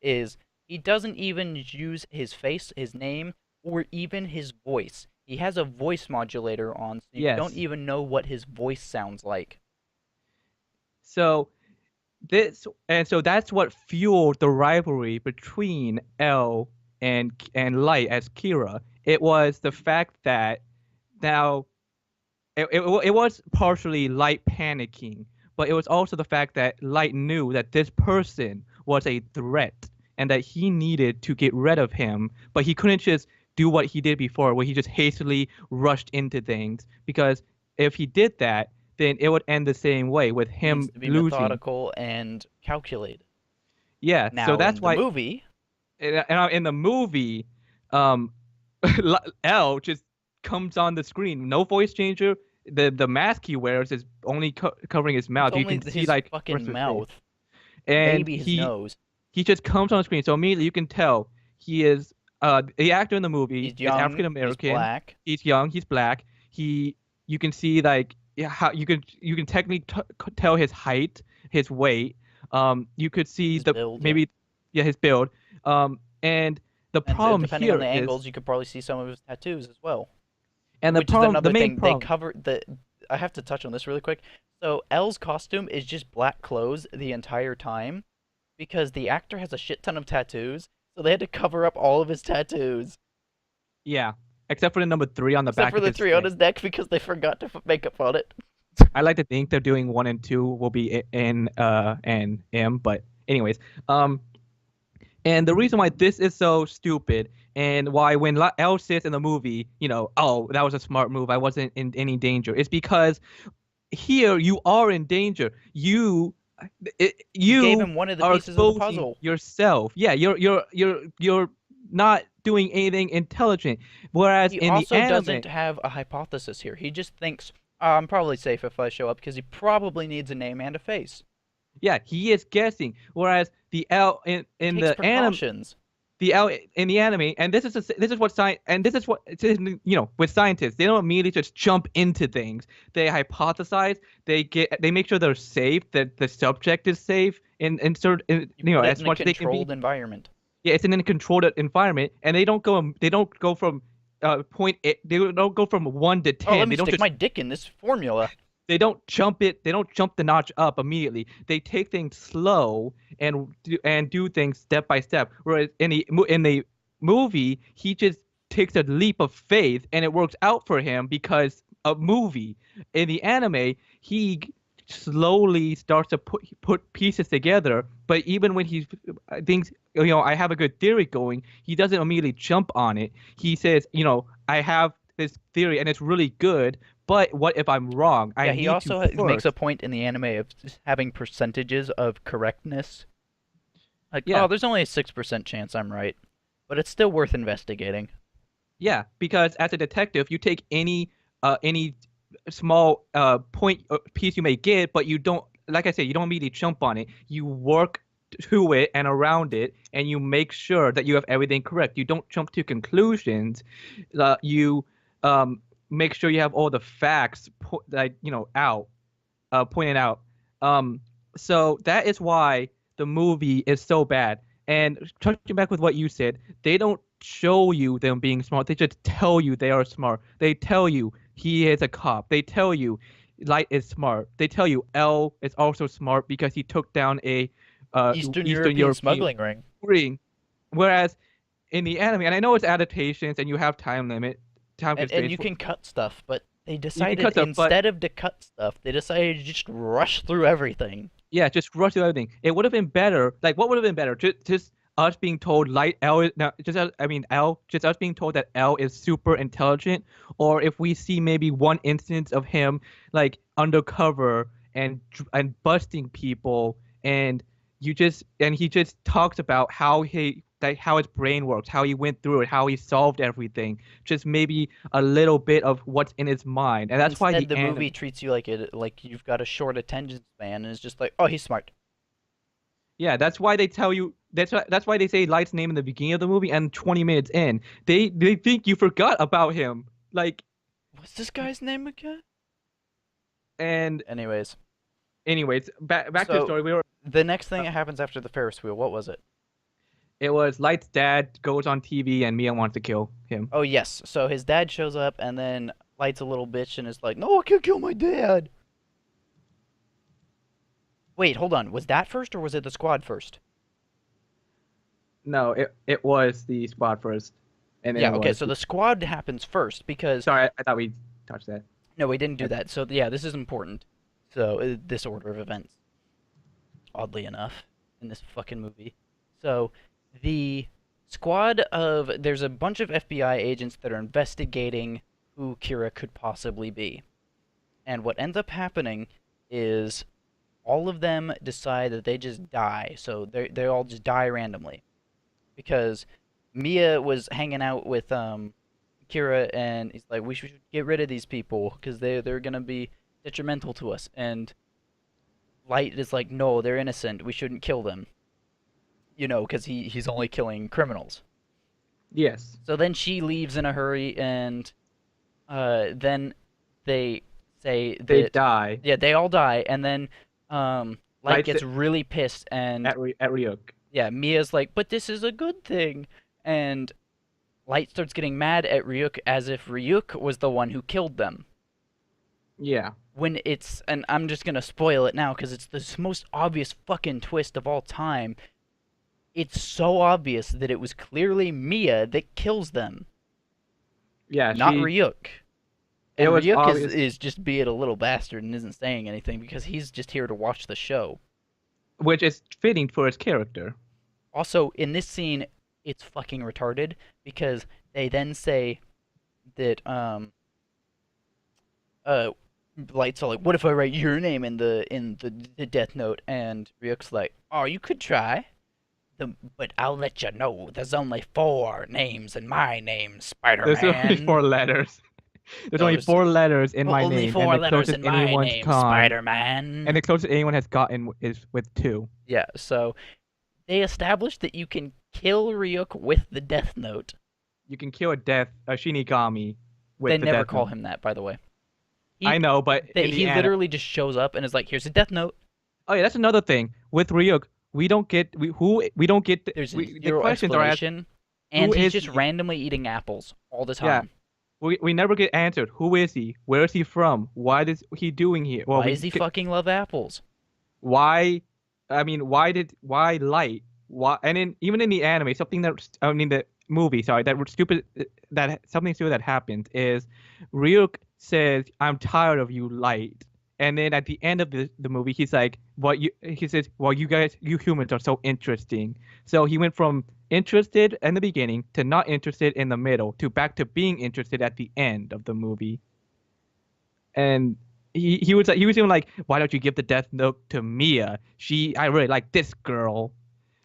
Speaker 1: is he doesn't even use his face, his name, or even his voice. He has a voice modulator on, so you don't
Speaker 2: yes,
Speaker 1: even know what his voice sounds like.
Speaker 2: so so that's what fueled the rivalry between L and Light as Kira. It was the fact that now it was partially Light panicking, but it was also the fact that Light knew that this person was a threat and that he needed to get rid of him, but he couldn't just do what he did before, where he just hastily rushed into things, because if he did that, then it would end the same way with
Speaker 1: He needs
Speaker 2: him
Speaker 1: to be
Speaker 2: losing.
Speaker 1: methodical and calculated.
Speaker 2: Yeah, so
Speaker 1: Now,
Speaker 2: that's
Speaker 1: in the
Speaker 2: why
Speaker 1: movie,
Speaker 2: in the movie, um, L just comes on the screen, no voice changer. The mask he wears is only covering his
Speaker 1: it's
Speaker 2: mouth. You
Speaker 1: only
Speaker 2: can see
Speaker 1: his
Speaker 2: like the rest
Speaker 1: fucking
Speaker 2: of his face,
Speaker 1: mouth,
Speaker 2: and
Speaker 1: maybe his nose.
Speaker 2: he just comes on the screen. So immediately you can tell he is the actor in the movie
Speaker 1: He's
Speaker 2: is
Speaker 1: young,
Speaker 2: African
Speaker 1: he's
Speaker 2: American.
Speaker 1: black,
Speaker 2: He's young. He's black. You can see like yeah, how you can technically tell his height, his weight. You could see
Speaker 1: his
Speaker 2: the
Speaker 1: build, yeah.
Speaker 2: maybe yeah his build. And the
Speaker 1: And
Speaker 2: problem
Speaker 1: depending on
Speaker 2: here
Speaker 1: the
Speaker 2: is
Speaker 1: angles, you could probably see some of his tattoos as well.
Speaker 2: and
Speaker 1: Which is
Speaker 2: the
Speaker 1: another
Speaker 2: main
Speaker 1: thing. They
Speaker 2: problem.
Speaker 1: cover the. I have to touch on this really quick. So L's costume is just black clothes the entire time, because the actor has a shit ton of tattoos, so they had to cover up all of his tattoos,
Speaker 2: Yeah, except for the number 3 on the
Speaker 1: except
Speaker 2: back
Speaker 1: for
Speaker 2: of
Speaker 1: the
Speaker 2: his
Speaker 1: three on
Speaker 2: neck.
Speaker 1: his neck because they forgot to put makeup on it.
Speaker 2: I like to think they're doing 1 and 2 will be in and M, but anyways, and the reason why this is so stupid and why when L says in the movie, oh, that was a smart move, I wasn't in any danger, is because here you are in danger.
Speaker 1: You gave
Speaker 2: You
Speaker 1: him one of the
Speaker 2: are
Speaker 1: pieces of the
Speaker 2: exposing
Speaker 1: puzzle.
Speaker 2: yourself. Yeah, you're not. doing anything intelligent. Whereas
Speaker 1: He
Speaker 2: in the
Speaker 1: also
Speaker 2: anime,
Speaker 1: doesn't have a hypothesis here. He just thinks, "Oh, I'm probably safe if I show up because he probably needs a name and a face.
Speaker 2: yeah, he is guessing. Whereas the L
Speaker 1: He
Speaker 2: in
Speaker 1: takes
Speaker 2: the anime,
Speaker 1: precautions.
Speaker 2: the L in the anime, and this is what science and this is what with scientists, they don't immediately just jump into things. They hypothesize. They make sure they're safe, that the subject is safe, in certain
Speaker 1: You put it
Speaker 2: as
Speaker 1: in a
Speaker 2: much as they can be.
Speaker 1: controlled environment.
Speaker 2: Yeah, it's in a controlled environment, and they don't go from point A, they don't go from 1 to 10.
Speaker 1: Oh, let me stick my dick in this formula.
Speaker 2: They don't jump the notch up immediately. They take things slow and do things step by step. Whereas in the movie, he just takes a leap of faith and it works out for him because a movie. In the anime, he slowly starts to put pieces together, but even when he thinks, I have a good theory going, he doesn't immediately jump on it. He says, I have this theory and it's really good, but what if I'm wrong? I
Speaker 1: Yeah, he
Speaker 2: need to
Speaker 1: also makes a
Speaker 2: first.
Speaker 1: point in the anime of having percentages of correctness. Like,
Speaker 2: Yeah,
Speaker 1: oh, there's only a 6% chance I'm right, but it's still worth investigating.
Speaker 2: yeah, because as a detective, you take any small point piece you may get, but you don't, like I said, you don't immediately jump on it. You work to it and around it, and you make sure that you have everything correct. You don't jump to conclusions. You make sure you have all the facts out pointed out. Um, so that is why the movie is so bad. And touching back with what you said, they don't show you them being smart. They just tell you they are smart. They tell you he is a cop. They tell you Light is smart. They tell you L is also smart because he took down a
Speaker 1: Eastern
Speaker 2: Eastern
Speaker 1: European
Speaker 2: European
Speaker 1: smuggling ring.
Speaker 2: ring. Whereas in the anime, and I know it's adaptations and you have time
Speaker 1: And
Speaker 2: constraints.
Speaker 1: you can cut stuff, but they
Speaker 2: You can
Speaker 1: decided
Speaker 2: cut stuff, but
Speaker 1: instead of to cut stuff, they decided to just rush through everything.
Speaker 2: yeah, just rush through everything. It would have been better. Like, what would have been better? Just us being told light L is now just I mean L, just us being told that L is super intelligent, or if we see maybe one instance of him like undercover and busting people, and he just talks about how his brain works, how he went through it, how he solved everything. Just maybe a little bit of what's in his mind, and that's why
Speaker 1: Instead,
Speaker 2: the
Speaker 1: the movie
Speaker 2: anime.
Speaker 1: treats you like you've got a short attention span, and it's just like, oh, he's smart.
Speaker 2: Yeah, that's why they tell you. That's why they say Light's name in the beginning of the movie and 20 minutes in. They think you forgot about him. Like
Speaker 1: What's this guy's name again?
Speaker 2: and
Speaker 1: Anyways,
Speaker 2: anyways, back to the
Speaker 1: so
Speaker 2: story.
Speaker 1: the next thing
Speaker 2: Uh,
Speaker 1: that happens after the Ferris wheel, what was it?
Speaker 2: it was Light's dad goes on TV and Mia wants to kill him.
Speaker 1: Oh yes, so his dad shows up, and then Light's a little bitch and is like, "No, I can't kill my dad." Wait, hold on. Was that first or was it the squad first?
Speaker 2: No, it was the spot first, and then
Speaker 1: Yeah,
Speaker 2: it
Speaker 1: okay,
Speaker 2: was.
Speaker 1: so the squad happens first because
Speaker 2: Sorry, I thought we touched that.
Speaker 1: no, we didn't do that. So yeah, this is important. So this order of events, oddly enough, in this fucking movie. So the squad of there's a bunch of FBI agents that are investigating who Kira could possibly be. And what ends up happening is all of them decide that they just die. So they all just die randomly because Mia was hanging out with Kira, and he's like, we should get rid of these people because they're gonna be detrimental to us. And Light is like, no, they're innocent. We shouldn't kill them. Because he's only killing criminals.
Speaker 2: Yes,
Speaker 1: So then she leaves in a hurry, and then they say
Speaker 2: they
Speaker 1: that
Speaker 2: die.
Speaker 1: yeah, they all die, and then Light
Speaker 2: Light's
Speaker 1: gets really pissed, and
Speaker 2: at Ryuk.
Speaker 1: yeah, Mia's like, but this is a good thing, and Light starts getting mad at Ryuk as if Ryuk was the one who killed them.
Speaker 2: Yeah.
Speaker 1: When and I'm just gonna spoil it now because it's the most obvious fucking twist of all time. It's so obvious that it was clearly Mia that kills them,
Speaker 2: Yeah,
Speaker 1: not
Speaker 2: she.
Speaker 1: Ryuk.
Speaker 2: It
Speaker 1: And
Speaker 2: was
Speaker 1: Ryuk is,
Speaker 2: obvious,
Speaker 1: is just being a little bastard and isn't saying anything because he's just here to watch the show.
Speaker 2: which is fitting for his character.
Speaker 1: Also, in this scene, it's fucking retarded because they then say that uh Light's all like, "What if I write your name in the death note?" And Ryuk's like, "Oh, you could try." But I'll let you know. There's only four names in my name,
Speaker 2: There's only
Speaker 1: Spider-Man.
Speaker 2: 4 letters. There's only
Speaker 1: Those
Speaker 2: 4 letters in my
Speaker 1: only
Speaker 2: name, and
Speaker 1: four
Speaker 2: the
Speaker 1: letters
Speaker 2: closest
Speaker 1: in my
Speaker 2: anyone's
Speaker 1: name,
Speaker 2: gone, and
Speaker 1: Spider-Man.
Speaker 2: the closest anyone has gotten is with 2.
Speaker 1: Yeah. So they established that you can kill Ryuk with the Death Note.
Speaker 2: You can kill a Shinigami
Speaker 1: They
Speaker 2: with the
Speaker 1: never
Speaker 2: Death
Speaker 1: call
Speaker 2: Note.
Speaker 1: him that, by the way. He
Speaker 2: I know, but in the
Speaker 1: he
Speaker 2: anime,
Speaker 1: literally just shows up and is like, "Here's a Death Note."
Speaker 2: oh yeah, that's another thing with Ryuk. We don't get
Speaker 1: There's
Speaker 2: the
Speaker 1: zero
Speaker 2: questions are asked.
Speaker 1: explanation,
Speaker 2: Who
Speaker 1: and he's
Speaker 2: is
Speaker 1: just
Speaker 2: he?
Speaker 1: randomly eating apples all the
Speaker 2: Yeah,
Speaker 1: time.
Speaker 2: we never get answered. Who is he? Where is he from? What is he doing here? Well,
Speaker 1: Why does he fucking love apples?
Speaker 2: why? I mean, why light? Why? And in even in the anime, something that I mean the movie, sorry, that was stupid. That something stupid that happened is Ryuk says, "I'm tired of you, light." And then at the end of the movie, he's like, "What you?" He says, "Well, you guys, you humans are so interesting." So he went from interested in the beginning to not interested in the middle to back to being interested at the end of the movie. And he was even like, "Why don't you give the Death Note to Mia? I really like this girl."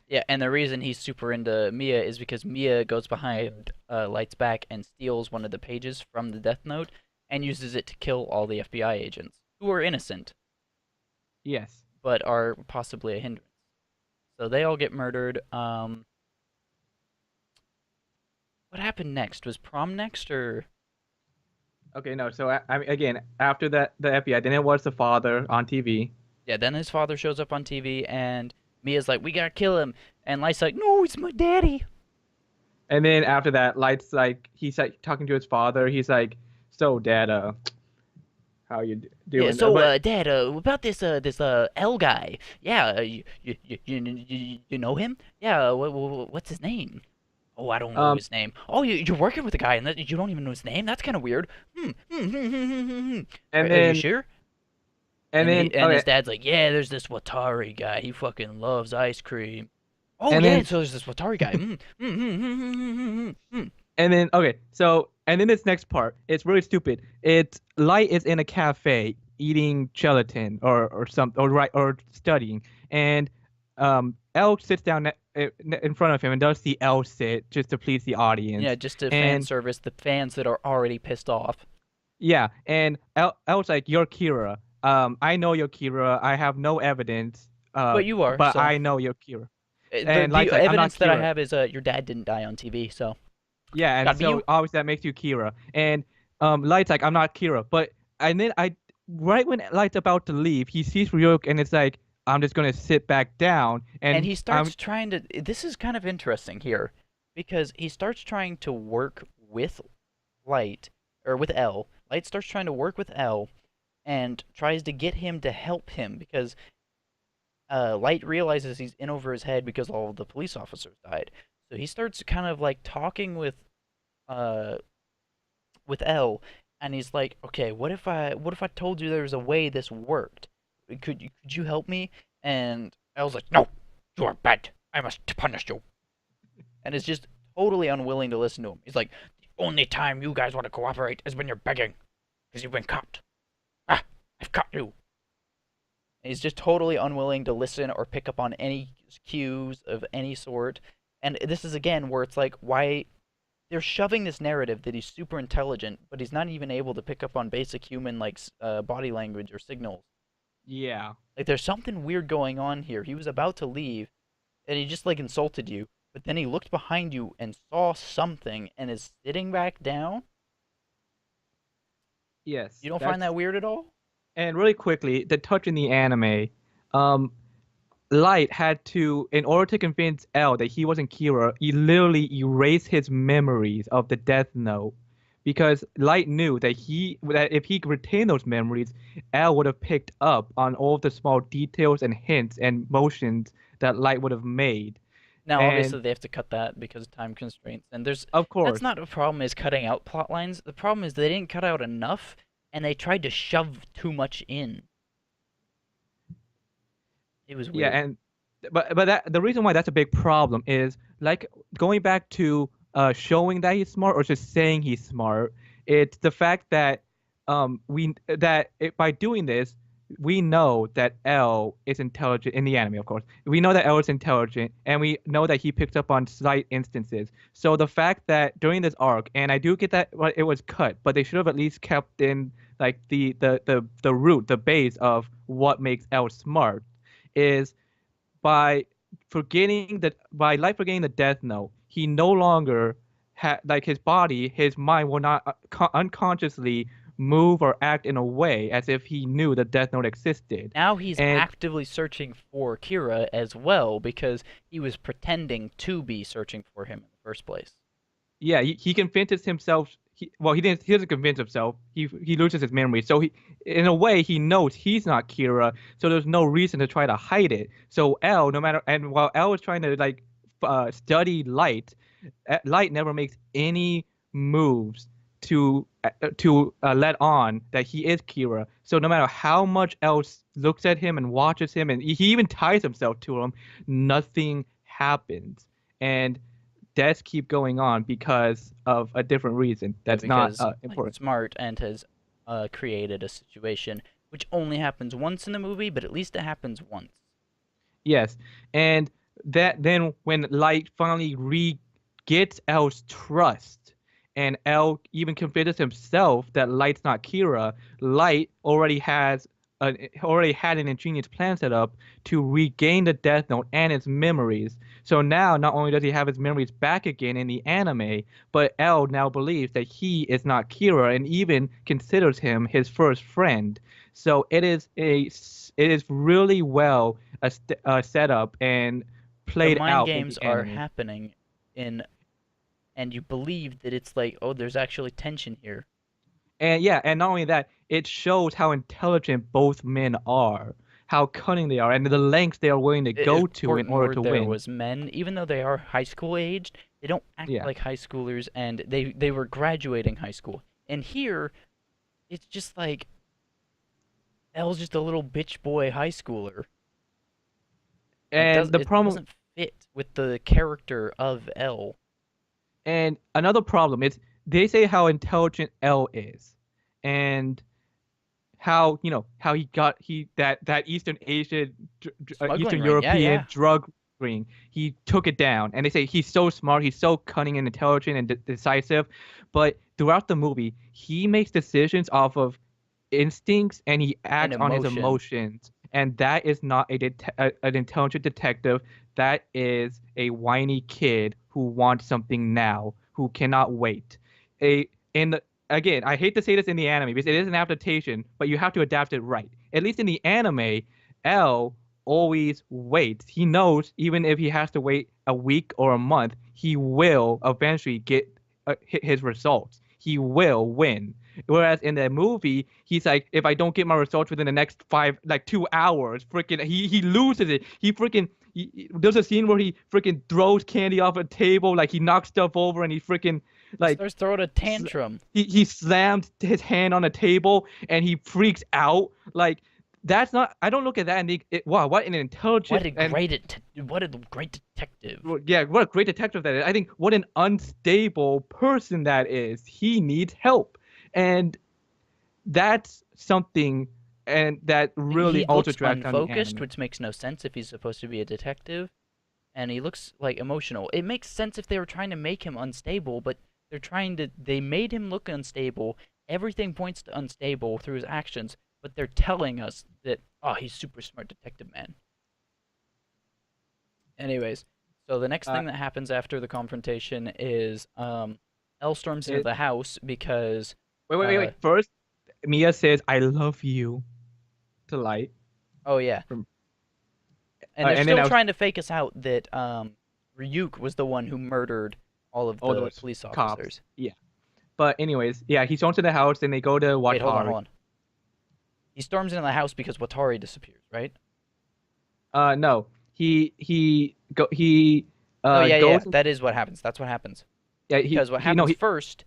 Speaker 1: Yeah, and the reason he's super into Mia is because Mia goes behind Light's back and steals one of the pages from the Death Note and uses it to kill all the FBI agents who are innocent
Speaker 2: Yes.
Speaker 1: but are possibly a hindrance. So they all get murdered. What happened next? Was prom next or?
Speaker 2: Okay, no. So I mean, again, after that, the FBI, then it was the father on TV,
Speaker 1: Yeah, then his father shows up on TV and Mia's like, "We gotta kill him," and Light's like, "No, it's my daddy."
Speaker 2: and then after that, Light's like he's like talking to his father. He's like, "So, Dad, how you
Speaker 1: Yeah,
Speaker 2: doing?"
Speaker 1: so
Speaker 2: But
Speaker 1: Dad, about this L guy. Yeah, you know him? Yeah, what's his name? Oh, I don't know
Speaker 2: um,
Speaker 1: his name. Oh, you're working with a guy and you don't even know his name? That's kind of weird.
Speaker 2: and
Speaker 1: Are you
Speaker 2: then
Speaker 1: sure?
Speaker 2: and then
Speaker 1: And his
Speaker 2: okay,
Speaker 1: dad's like, yeah, there's this Watari guy. He fucking loves ice cream. Oh
Speaker 2: and
Speaker 1: yeah,
Speaker 2: then
Speaker 1: so there's this Watari guy.
Speaker 2: And then okay, so and then this next part, it's really stupid. It's Light is in a cafe eating gelatin or some or studying, and L sits down in front of him and does the L sit just to please the
Speaker 1: Yeah,
Speaker 2: audience.
Speaker 1: just to fan
Speaker 2: And
Speaker 1: service the fans that are already pissed off.
Speaker 2: yeah, and L's like, "You're Kira. I know you're Kira. I have no evidence,
Speaker 1: But you are,
Speaker 2: but
Speaker 1: so
Speaker 2: I know you're Kira." And
Speaker 1: the
Speaker 2: Light's like, "I'm not
Speaker 1: evidence that I
Speaker 2: Kira."
Speaker 1: have is your dad didn't die on TV, so
Speaker 2: Yeah, and
Speaker 1: gotta be
Speaker 2: so
Speaker 1: you.
Speaker 2: obviously that makes you Kira. And Light's like, "I'm not Kira." But and then I right when Light's about to leave, he sees Ryuk and it's like, "I'm just gonna sit back down."
Speaker 1: And
Speaker 2: And
Speaker 1: he starts trying to. This is kind of interesting here, because he starts trying to work with Light, or with L. Light starts trying to work with L, and tries to get him to help him because Light realizes he's in over his head because all of the police officers died. So he starts kind of like talking uh with L, and he's like, "Okay, what if I told you there was a way this worked? Could you help me?" And L's like, "No, you are bad. I must punish you." And is just totally unwilling to listen to him. He's like, "The only time you guys want to cooperate is when you're begging, because you've been caught. Ah, I've caught you." And he's just totally unwilling to listen or pick up on any cues of any sort. And this is again where it's like, why they're shoving this narrative that he's super intelligent, but he's not even able to pick up on basic human like body language or signals.
Speaker 2: yeah,
Speaker 1: Like there's something weird going on here. He was about to leave, and he just like insulted you, but then he looked behind you and saw something and is sitting back down.
Speaker 2: yes,
Speaker 1: You don't find
Speaker 2: that's
Speaker 1: that weird at all?
Speaker 2: and really quickly the touch in the anime. Um, Light had to, in order to convince L that he wasn't Kira, he literally erased his memories of the Death Note. Because Light knew that if he retained those memories, L would have picked up on all of the small details and hints and motions that Light would have made.
Speaker 1: Now,
Speaker 2: And
Speaker 1: obviously, they have to cut that because of time constraints, and there's
Speaker 2: of
Speaker 1: that's
Speaker 2: course,
Speaker 1: not a problem. Is cutting out plot lines. The problem is they didn't cut out enough, and they tried to shove too much in. It was
Speaker 2: yeah,
Speaker 1: weird.
Speaker 2: and but that the reason why that's a big problem is like going back to showing that he's smart or just saying he's smart. It's the fact that by doing this, we know that L is intelligent in the anime, of course. We know that L is intelligent, and we know that he picks up on slight instances. So the fact that during this arc, and I do get that well, it was cut, but they should have at least kept in like the root, the base of what makes L smart, is by by light forgetting the Death Note, he no longer like his body, his mind will not unconsciously move or act in a way as if he knew the Death Note existed.
Speaker 1: Now he's
Speaker 2: And
Speaker 1: actively searching for Kira as well because he was pretending to be searching for him in the first place.
Speaker 2: yeah, he convinces himself. Well, he doesn't convince himself. He loses his memory. So he, in a way, he knows he's not Kira. So there's no reason to try to hide it. So L, no matter, and while L is trying to like study Light, Light never makes any moves to let on that he is Kira. So no matter how much else looks at him and watches him, and he even ties himself to him, nothing happens. And deaths keep going on because of a different reason
Speaker 1: Yeah,
Speaker 2: that's not
Speaker 1: because Light's
Speaker 2: important.
Speaker 1: smart and has created a situation which only happens once in the movie, but at least it happens once.
Speaker 2: Yes, and that then when Light finally re gets L's trust, and L even convinces himself that Light's not Kira, Light already had an ingenious plan set up to regain the Death Note and its memories. So now, not only does he have his memories back again in the anime, but L now believes that he is not Kira and even considers him his first friend. So it is really well set up and
Speaker 1: The
Speaker 2: played
Speaker 1: mind
Speaker 2: out in the
Speaker 1: games are
Speaker 2: anime.
Speaker 1: happening in, and you believe that it's like, oh, there's actually tension here.
Speaker 2: And yeah, and not only that, it shows how intelligent both men are, how cunning they are, and the lengths they are willing to go to in
Speaker 1: Important
Speaker 2: order
Speaker 1: word
Speaker 2: to
Speaker 1: there
Speaker 2: win.
Speaker 1: was men. Even though they are high school aged, they don't act
Speaker 2: Yeah.
Speaker 1: like high schoolers, and they were graduating high school. And here, it's just like L's just a little bitch boy high schooler. And
Speaker 2: And the
Speaker 1: it
Speaker 2: problem
Speaker 1: doesn't fit with the character of L.
Speaker 2: and another problem is they say how intelligent L is. And how how he got he that Eastern Asian
Speaker 1: Smuggling
Speaker 2: Eastern
Speaker 1: ring, yeah,
Speaker 2: European
Speaker 1: yeah.
Speaker 2: drug ring, he took it down, and they say he's so smart, he's so cunning and intelligent and decisive, but throughout the movie he makes decisions off of instincts and he
Speaker 1: And
Speaker 2: acts on his
Speaker 1: emotion.
Speaker 2: emotions, and that is not an intelligent detective. That is a whiny kid who wants something now, who cannot wait. A in the Again, I hate to say this in the anime because it is an adaptation, but you have to adapt it right. At least in the anime, L always waits. He knows even if he has to wait a week or a month, he will eventually get his results. He will win. Whereas in the movie, he's like, if I don't get my results within the next like 2 hours, freaking, he loses it. There's a scene where he freaking throws candy off a table, like he knocks stuff over, and he freaking
Speaker 1: He
Speaker 2: like
Speaker 1: starts throwing a tantrum.
Speaker 2: he slammed his hand on a table and he freaks out. Like that's not. I don't look at that and think, wow, what an intelligent and
Speaker 1: What a great detective.
Speaker 2: well, yeah, what a great detective that is. I think what an unstable person that is. He needs help, and that's something, and that really
Speaker 1: He
Speaker 2: also
Speaker 1: looks
Speaker 2: dragged down the
Speaker 1: unfocused,
Speaker 2: anime.
Speaker 1: which makes no sense if he's supposed to be a detective, and he looks like emotional. It makes sense if they were trying to make him unstable, but they made him look unstable. Everything points to unstable through his actions, but they're telling us that, oh, he's super smart detective man. Anyways, so the next
Speaker 2: Uh,
Speaker 1: thing that happens after the confrontation is L storms into
Speaker 2: it,
Speaker 1: the house because
Speaker 2: wait. First, Mia says, "I love you" to Light.
Speaker 1: oh yeah,
Speaker 2: From
Speaker 1: and they're
Speaker 2: and then
Speaker 1: still
Speaker 2: I was
Speaker 1: trying to fake us out that Ryuk was the one who murdered all of
Speaker 2: all
Speaker 1: the
Speaker 2: those
Speaker 1: police
Speaker 2: cops.
Speaker 1: officers.
Speaker 2: Yeah. But anyways, yeah, he storms to the house, and they go to
Speaker 1: Wait, hold on,
Speaker 2: Watari.
Speaker 1: hold on. He storms into the house because Watari disappears, right?
Speaker 2: No, he
Speaker 1: No, yeah, yeah,
Speaker 2: goes.
Speaker 1: yeah. That is what happens. That's what happens.
Speaker 2: Yeah,
Speaker 1: Because what
Speaker 2: he no
Speaker 1: happens
Speaker 2: he
Speaker 1: first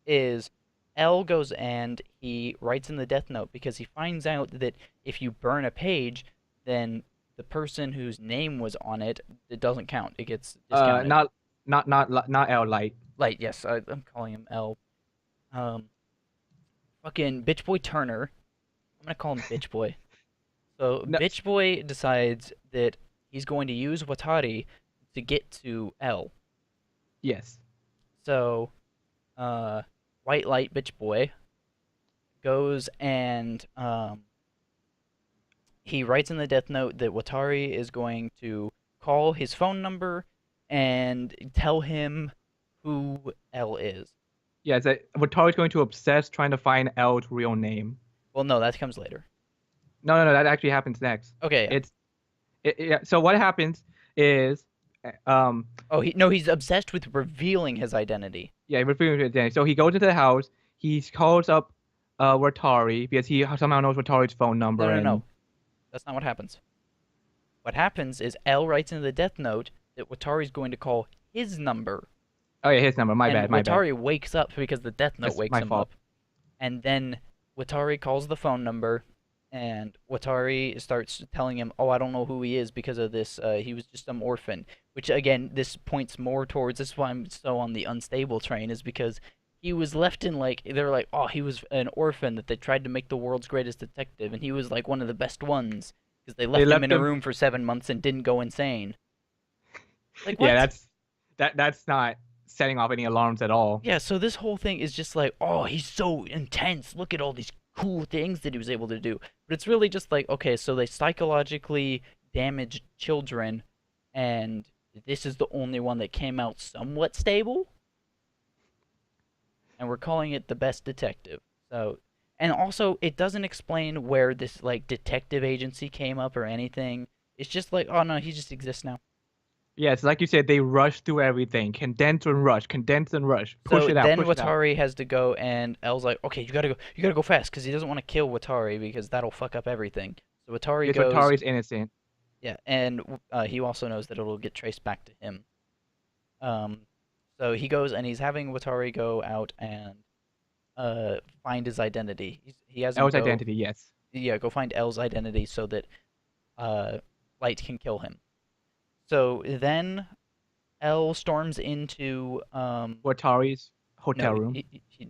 Speaker 1: is L goes and he writes in the Death Note because he finds out that if you burn a page, then the person whose name was on it, it doesn't count. It gets discounted.
Speaker 2: not not L Light.
Speaker 1: Like, yes, I'm calling him L. Um, fucking bitch boy Turner. I'm gonna call him bitch boy. So
Speaker 2: No,
Speaker 1: Bitch Boy decides that he's going to use Watari to get to L.
Speaker 2: yes.
Speaker 1: So uh, White Light Bitch Boy goes and he writes in the death note that Watari is going to call his phone number and tell him who L is.
Speaker 2: Yeah, it's that Watari's going to obsess trying to find L's real name.
Speaker 1: Well, no, that comes later.
Speaker 2: No, that actually happens next.
Speaker 1: Okay, yeah.
Speaker 2: It's yeah. So what happens is, um,
Speaker 1: Oh, he no, he's obsessed with revealing his identity.
Speaker 2: yeah, referring to it then. So he goes into the house. He calls up Watari because he somehow knows Watari's phone
Speaker 1: No,
Speaker 2: number
Speaker 1: no,
Speaker 2: and
Speaker 1: no. That's not what happens. What happens is L writes in the death note that Watari's going to call his number,
Speaker 2: oh yeah, his number. My
Speaker 1: and
Speaker 2: bad, my bad.
Speaker 1: Watari wakes up because the death note
Speaker 2: That's
Speaker 1: wakes
Speaker 2: my
Speaker 1: him
Speaker 2: fault.
Speaker 1: up. And then Watari calls the phone number, and Watari starts telling him, "Oh, I don't know who he is because of this. He was just some orphan." Which again, this points more towards. This is why I'm so on the unstable train, is because he was left in like they're like, "Oh, he was an orphan that they tried to make the world's greatest detective, and he was like one of the best ones because they
Speaker 2: They
Speaker 1: left him
Speaker 2: left
Speaker 1: in a
Speaker 2: him.
Speaker 1: room for 7 months and didn't go insane." Like
Speaker 2: Yeah,
Speaker 1: what?
Speaker 2: that's not setting off any alarms at all.
Speaker 1: Yeah, so this whole thing is just like, oh, he's so intense. Look at all these cool things that he was able to do. But it's really just like, okay, so they psychologically damaged children, and this is the only one that came out somewhat stable, and we're calling it the best detective. So, and also, it doesn't explain where this like detective agency came up or anything. It's just like, oh no, he just exists now.
Speaker 2: Yes, like you said, they rush through everything. Condense and rush.
Speaker 1: So then
Speaker 2: Push it out.
Speaker 1: Watari has to go, and L's like, okay, you gotta go fast, because he doesn't want to kill Watari because that'll fuck up everything. So Watari
Speaker 2: Because
Speaker 1: goes,
Speaker 2: Watari's innocent.
Speaker 1: yeah, and he also knows that it'll get traced back to him. Um, so he goes and he's having Watari go out and find his identity. He has him
Speaker 2: L's
Speaker 1: go,
Speaker 2: identity, yes.
Speaker 1: yeah, go find L's identity so that uh, Light can kill him. So then L storms into
Speaker 2: Watari's
Speaker 1: no,
Speaker 2: hotel room.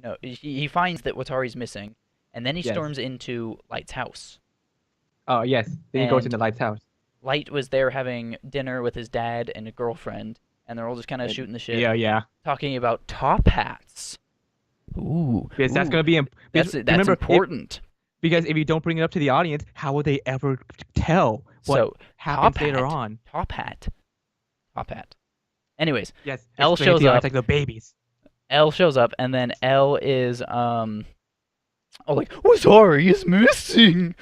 Speaker 1: no, he finds that Watari's missing, and then he
Speaker 2: Yes.
Speaker 1: storms into Light's house.
Speaker 2: Oh, yes. Then he goes
Speaker 1: And
Speaker 2: into Light's house.
Speaker 1: Light was there having dinner with his dad and a girlfriend, and they're all just kind of shooting the shit,
Speaker 2: Yeah, yeah.
Speaker 1: talking about top hats. Ooh,
Speaker 2: Because that's
Speaker 1: ooh,
Speaker 2: going to be
Speaker 1: that's
Speaker 2: remember
Speaker 1: important.
Speaker 2: because if you don't bring it up to the audience, how will they ever tell what
Speaker 1: So
Speaker 2: happens
Speaker 1: top
Speaker 2: later
Speaker 1: hat,
Speaker 2: on?
Speaker 1: top hat, top hat. Anyways,
Speaker 2: Yes,
Speaker 1: L
Speaker 2: explain it to
Speaker 1: shows
Speaker 2: the audience
Speaker 1: up.
Speaker 2: like the babies.
Speaker 1: L shows up, and then L is oh like Watari is missing.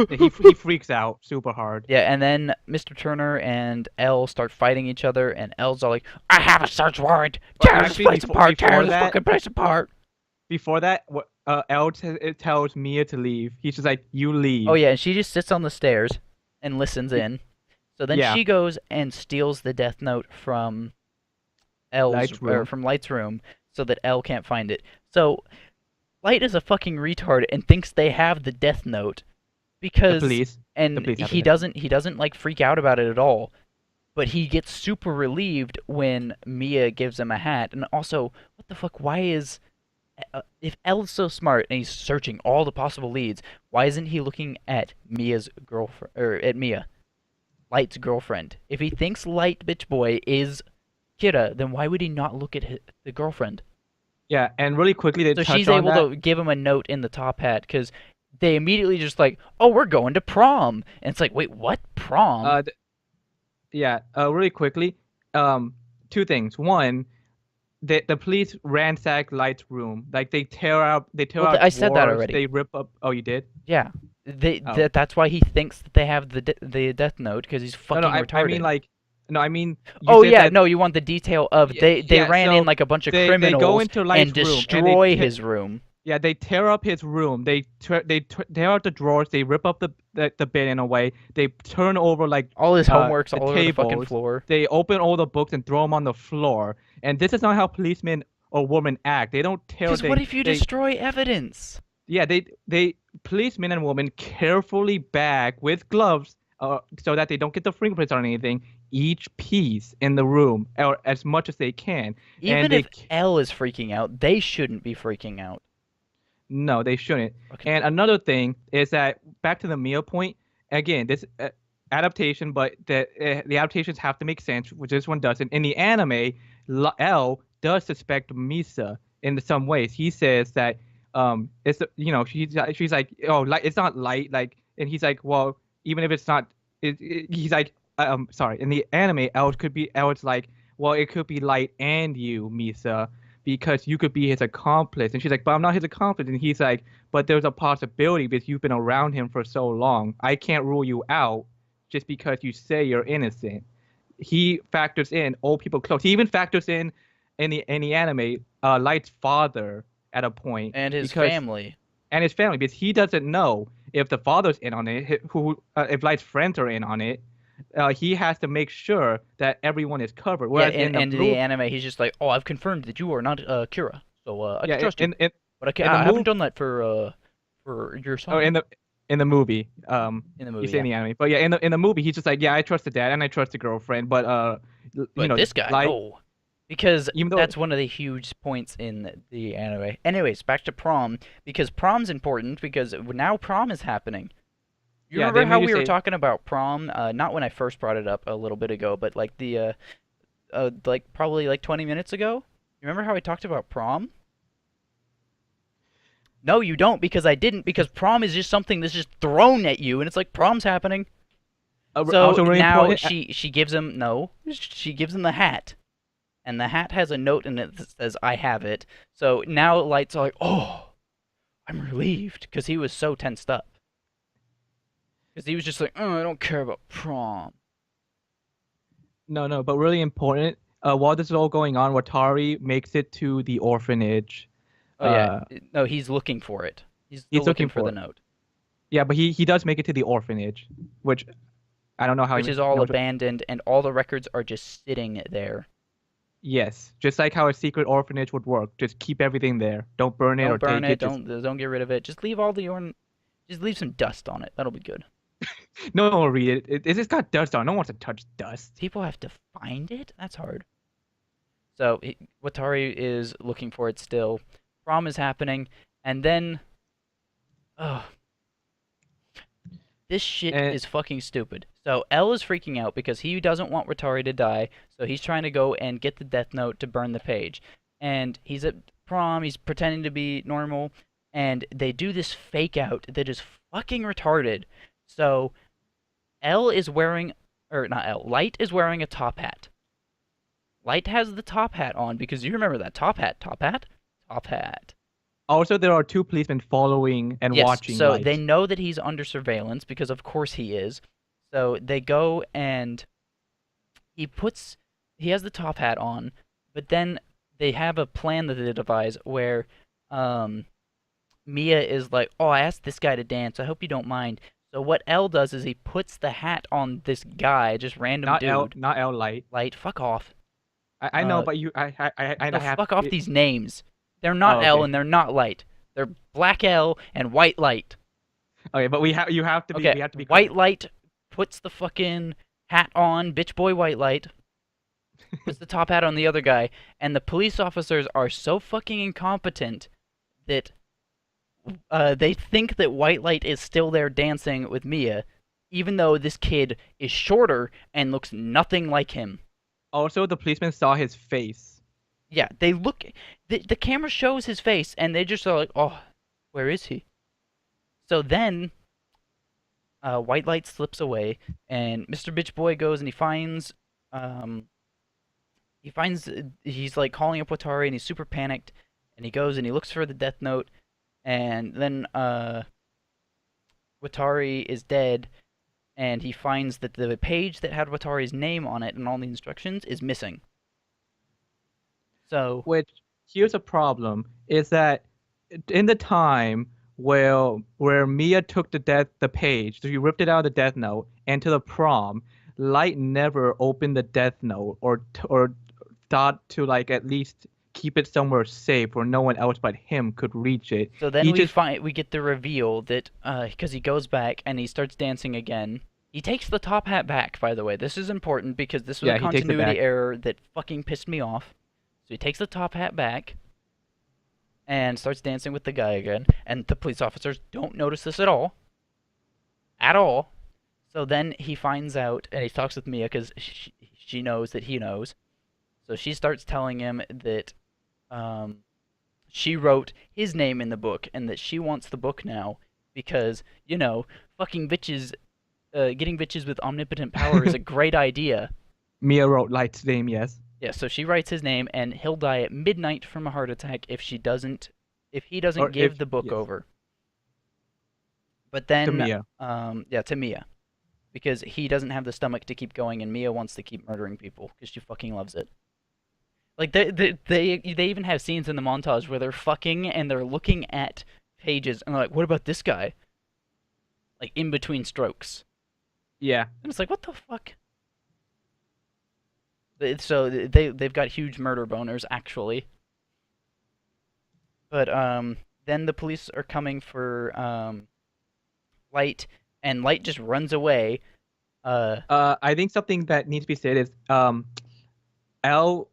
Speaker 2: He freaks out super hard.
Speaker 1: Yeah, and then Mr. Turner and L start fighting each other, and L's all like, "I have a search warrant.
Speaker 2: But
Speaker 1: Tear this
Speaker 2: actually,
Speaker 1: place apart. Tear
Speaker 2: before
Speaker 1: this
Speaker 2: that,
Speaker 1: fucking place apart."
Speaker 2: before that, what it tells Mia to leave. He's just like, "You
Speaker 1: Oh
Speaker 2: leave."
Speaker 1: yeah, and she just sits on the stairs and listens in. So then
Speaker 2: Yeah,
Speaker 1: she goes and steals the death note from L's
Speaker 2: Light's
Speaker 1: or
Speaker 2: room.
Speaker 1: from Light's room, so that L can't find it. So Light is a fucking retard and thinks they have the death note
Speaker 2: The
Speaker 1: because
Speaker 2: police. The
Speaker 1: and
Speaker 2: police have
Speaker 1: he
Speaker 2: it.
Speaker 1: doesn't like freak out about it at all. But he gets super relieved when Mia gives him a hat. And also, what the fuck? Why is if L is so smart and he's searching all the possible leads, why isn't he looking at Mia's girlfriend or at Mia, Light's girlfriend? If he thinks Light Bitch Boy is Kira, then why would he not look at the girlfriend?
Speaker 2: Yeah, and really quickly they
Speaker 1: So
Speaker 2: touch
Speaker 1: she's
Speaker 2: on
Speaker 1: able
Speaker 2: that.
Speaker 1: to give him a note in the top hat because they immediately just like, oh, we're going to prom, and it's like, wait, what prom?
Speaker 2: Uh, th- yeah. Really quickly. Two things. One, the police ransack Light's room. Like they tear
Speaker 1: Well,
Speaker 2: out
Speaker 1: I said that
Speaker 2: drawers.
Speaker 1: already.
Speaker 2: They rip up. Oh, you did?
Speaker 1: Yeah,
Speaker 2: Oh.
Speaker 1: that's why he thinks that they have the death note because he's
Speaker 2: No, no.
Speaker 1: fucking
Speaker 2: I mean
Speaker 1: retarded.
Speaker 2: like. No, I mean you
Speaker 1: Oh
Speaker 2: said
Speaker 1: yeah,
Speaker 2: that.
Speaker 1: no, you want the detail of they
Speaker 2: Yeah.
Speaker 1: ran in
Speaker 2: So
Speaker 1: like a bunch of
Speaker 2: they go
Speaker 1: criminals
Speaker 2: into
Speaker 1: and
Speaker 2: Light's room and
Speaker 1: destroy his room.
Speaker 2: yeah, they tear up his room. Tear out the drawers. They rip up the bed in a way. They turn over like
Speaker 1: All his homework's
Speaker 2: the
Speaker 1: all over the fucking
Speaker 2: tables.
Speaker 1: floor.
Speaker 2: They open all the books and throw them on the floor. And this is not how policemen or women act. They don't tear.
Speaker 1: Because what if you destroy evidence?
Speaker 2: Yeah, they policemen and women carefully bag with gloves so that they don't get the fingerprints on anything each piece in the room or as much as they can. And
Speaker 1: Even if L is freaking out, they shouldn't be freaking out.
Speaker 2: no, they shouldn't.
Speaker 1: Okay.
Speaker 2: And another thing is that back to the Mia point, again, this adaptation, but the adaptations have to make sense, which this one doesn't. In the anime, L does suspect Misa in some ways. He says that it's she's like, oh, light, it's not light, like, and he's like, well, even if it's not, he's like, sorry, in the anime, L's like, well, it could be light and you, Misa, because you could be his accomplice. And she's like, but I'm not his accomplice. And he's like, but there's a possibility because you've been around him for so long. I can't rule you out just because you say you're innocent. He factors in old people close. He even factors in the anime Light's father at a point
Speaker 1: And his
Speaker 2: because
Speaker 1: family.
Speaker 2: and his family because he doesn't know if the father's in on it, who if Light's friends are in on it. He has to make sure that everyone is covered.
Speaker 1: Yeah,
Speaker 2: Whereas in the
Speaker 1: and in the
Speaker 2: blue,
Speaker 1: anime, he's just like, "Oh, I've confirmed that you are not Kira, so I can
Speaker 2: yeah,
Speaker 1: trust you." But I can't.
Speaker 2: in the
Speaker 1: I haven't
Speaker 2: movie
Speaker 1: done that for your
Speaker 2: or
Speaker 1: son
Speaker 2: in the movie,
Speaker 1: in the
Speaker 2: you
Speaker 1: movie.
Speaker 2: say in
Speaker 1: Yeah,
Speaker 2: the anime, but yeah, in the movie, he's just like, yeah, I trust the dad and I trust the girlfriend, but
Speaker 1: but this guy,
Speaker 2: like,
Speaker 1: no, because
Speaker 2: even though,
Speaker 1: that's one of the huge points in the anime. Anyways, back to prom because prom's important because now prom is happening. You
Speaker 2: yeah,
Speaker 1: remember
Speaker 2: they
Speaker 1: how
Speaker 2: made you
Speaker 1: we were
Speaker 2: say,
Speaker 1: talking about prom? Not when I first brought it up a little bit ago, but like like probably like 20 minutes ago. You remember how I talked about prom? No, you don't, because I didn't, because prom is just something that's just thrown at you, and it's like prom's happening. So
Speaker 2: also really
Speaker 1: now
Speaker 2: important.
Speaker 1: she gives him no, she gives him the hat, and the hat has a note in it that says I have it. So now Light's like, oh, I'm relieved, because he was so tensed up, because he was just like, oh, I don't care about prom.
Speaker 2: No, no, but really important. While this is all going on, Watari makes it to the orphanage.
Speaker 1: Oh yeah,
Speaker 2: Uh,
Speaker 1: no, he's looking for it. He's still
Speaker 2: he's
Speaker 1: looking
Speaker 2: looking
Speaker 1: for the
Speaker 2: for it.
Speaker 1: note,
Speaker 2: Yeah, but he does make it to the orphanage, which I don't know how
Speaker 1: which
Speaker 2: he
Speaker 1: is all
Speaker 2: knows.
Speaker 1: abandoned, and all the records are just sitting there.
Speaker 2: Yes, just like how a secret orphanage would work. Just keep everything there. Don't burn it or
Speaker 1: Don't burn
Speaker 2: take
Speaker 1: it.
Speaker 2: it. Just
Speaker 1: Don't get rid of it. Just leave all the just leave some dust on it. That'll be good.
Speaker 2: no one will read it. It's just got dust on. No one wants to touch dust.
Speaker 1: People have to find it. That's hard. So Watari is looking for it still. Prom is happening, and then, oh, this shit
Speaker 2: And
Speaker 1: is fucking stupid. So L is freaking out because he doesn't want Watari to die. So he's trying to go and get the death note to burn the page. And he's at prom. He's pretending to be normal, and they do this fake out that is fucking retarded. So L is wearing, or not L, Light is wearing a top hat. Light has the top hat on because you remember that top hat, top hat, top hat.
Speaker 2: also, there are two policemen following and
Speaker 1: Yes,
Speaker 2: watching
Speaker 1: so they
Speaker 2: Light.
Speaker 1: know that he's under surveillance because of course he is. So they go and he puts he has the top hat on, but then they have a plan that they devise where um Mia is like, "Oh, I asked this guy to dance. I hope you don't mind." So what L does is he puts the hat on this guy, just random dude.
Speaker 2: Not L Light.
Speaker 1: Light, fuck off.
Speaker 2: I know,
Speaker 1: Uh,
Speaker 2: but I
Speaker 1: no,
Speaker 2: have.
Speaker 1: fuck off these names. They're
Speaker 2: Oh,
Speaker 1: not L
Speaker 2: okay.
Speaker 1: and they're not Light. They're Black L and White Light.
Speaker 2: Okay, but you have to be
Speaker 1: Okay,
Speaker 2: we have to be
Speaker 1: White
Speaker 2: correct.
Speaker 1: Light puts the fucking hat on, bitch boy White Light, puts the top hat on the other guy, and the police officers are so fucking incompetent that they think that White Light is still there dancing with Mia, even though this kid is shorter and looks nothing like him.
Speaker 2: Also, the policeman saw his face.
Speaker 1: Yeah, they look. The camera shows his face, and they just are like, "Oh, where is he?" So then, White Light slips away, and Mr. Bitch Boy goes and um, he's like calling up Watari, and he's super panicked, and he goes and he looks for the Death Note, and then Watari is dead, and he finds that the page that had Watari's name on it and all the instructions is missing. So
Speaker 2: Which here's a problem is that in the time where Mia took the page, so she ripped it out of the Death Note, and to the prom, Light never opened the Death Note or thought to like at least keep it somewhere safe where no one else but him could reach it.
Speaker 1: So then
Speaker 2: He just
Speaker 1: we get the reveal that because he goes back and he starts dancing again. He takes the top hat back, by the way. This is important because this was a
Speaker 2: yeah, he takes it
Speaker 1: continuity
Speaker 2: back.
Speaker 1: error that fucking pissed me off. So he takes the top hat back and starts dancing with the guy again, and the police officers don't notice this at all. At all. So then he finds out, and he talks with Mia because she knows that he knows. So she starts telling him that um, she wrote his name in the book and that she wants the book now because, fucking bitches, getting bitches with omnipotent power is a great idea.
Speaker 2: Mia wrote Light's name, yes.
Speaker 1: Yeah, so she writes his name, and he'll die at midnight from a heart attack if he doesn't
Speaker 2: Or
Speaker 1: give
Speaker 2: if
Speaker 1: the book
Speaker 2: yes,
Speaker 1: over. But
Speaker 2: to
Speaker 1: then,
Speaker 2: Mia.
Speaker 1: yeah, to Mia, because he doesn't have the stomach to keep going, and Mia wants to keep murdering people because she fucking loves it. Like they even have scenes in the montage where they're fucking and they're looking at pages and they're like, "What about this guy?" Like in between strokes,
Speaker 2: Yeah.
Speaker 1: and it's like, "What the fuck?" So they've got huge murder boners actually, but then the police are coming for Light, and Light just runs away. Uh,
Speaker 2: I think something that needs to be said is L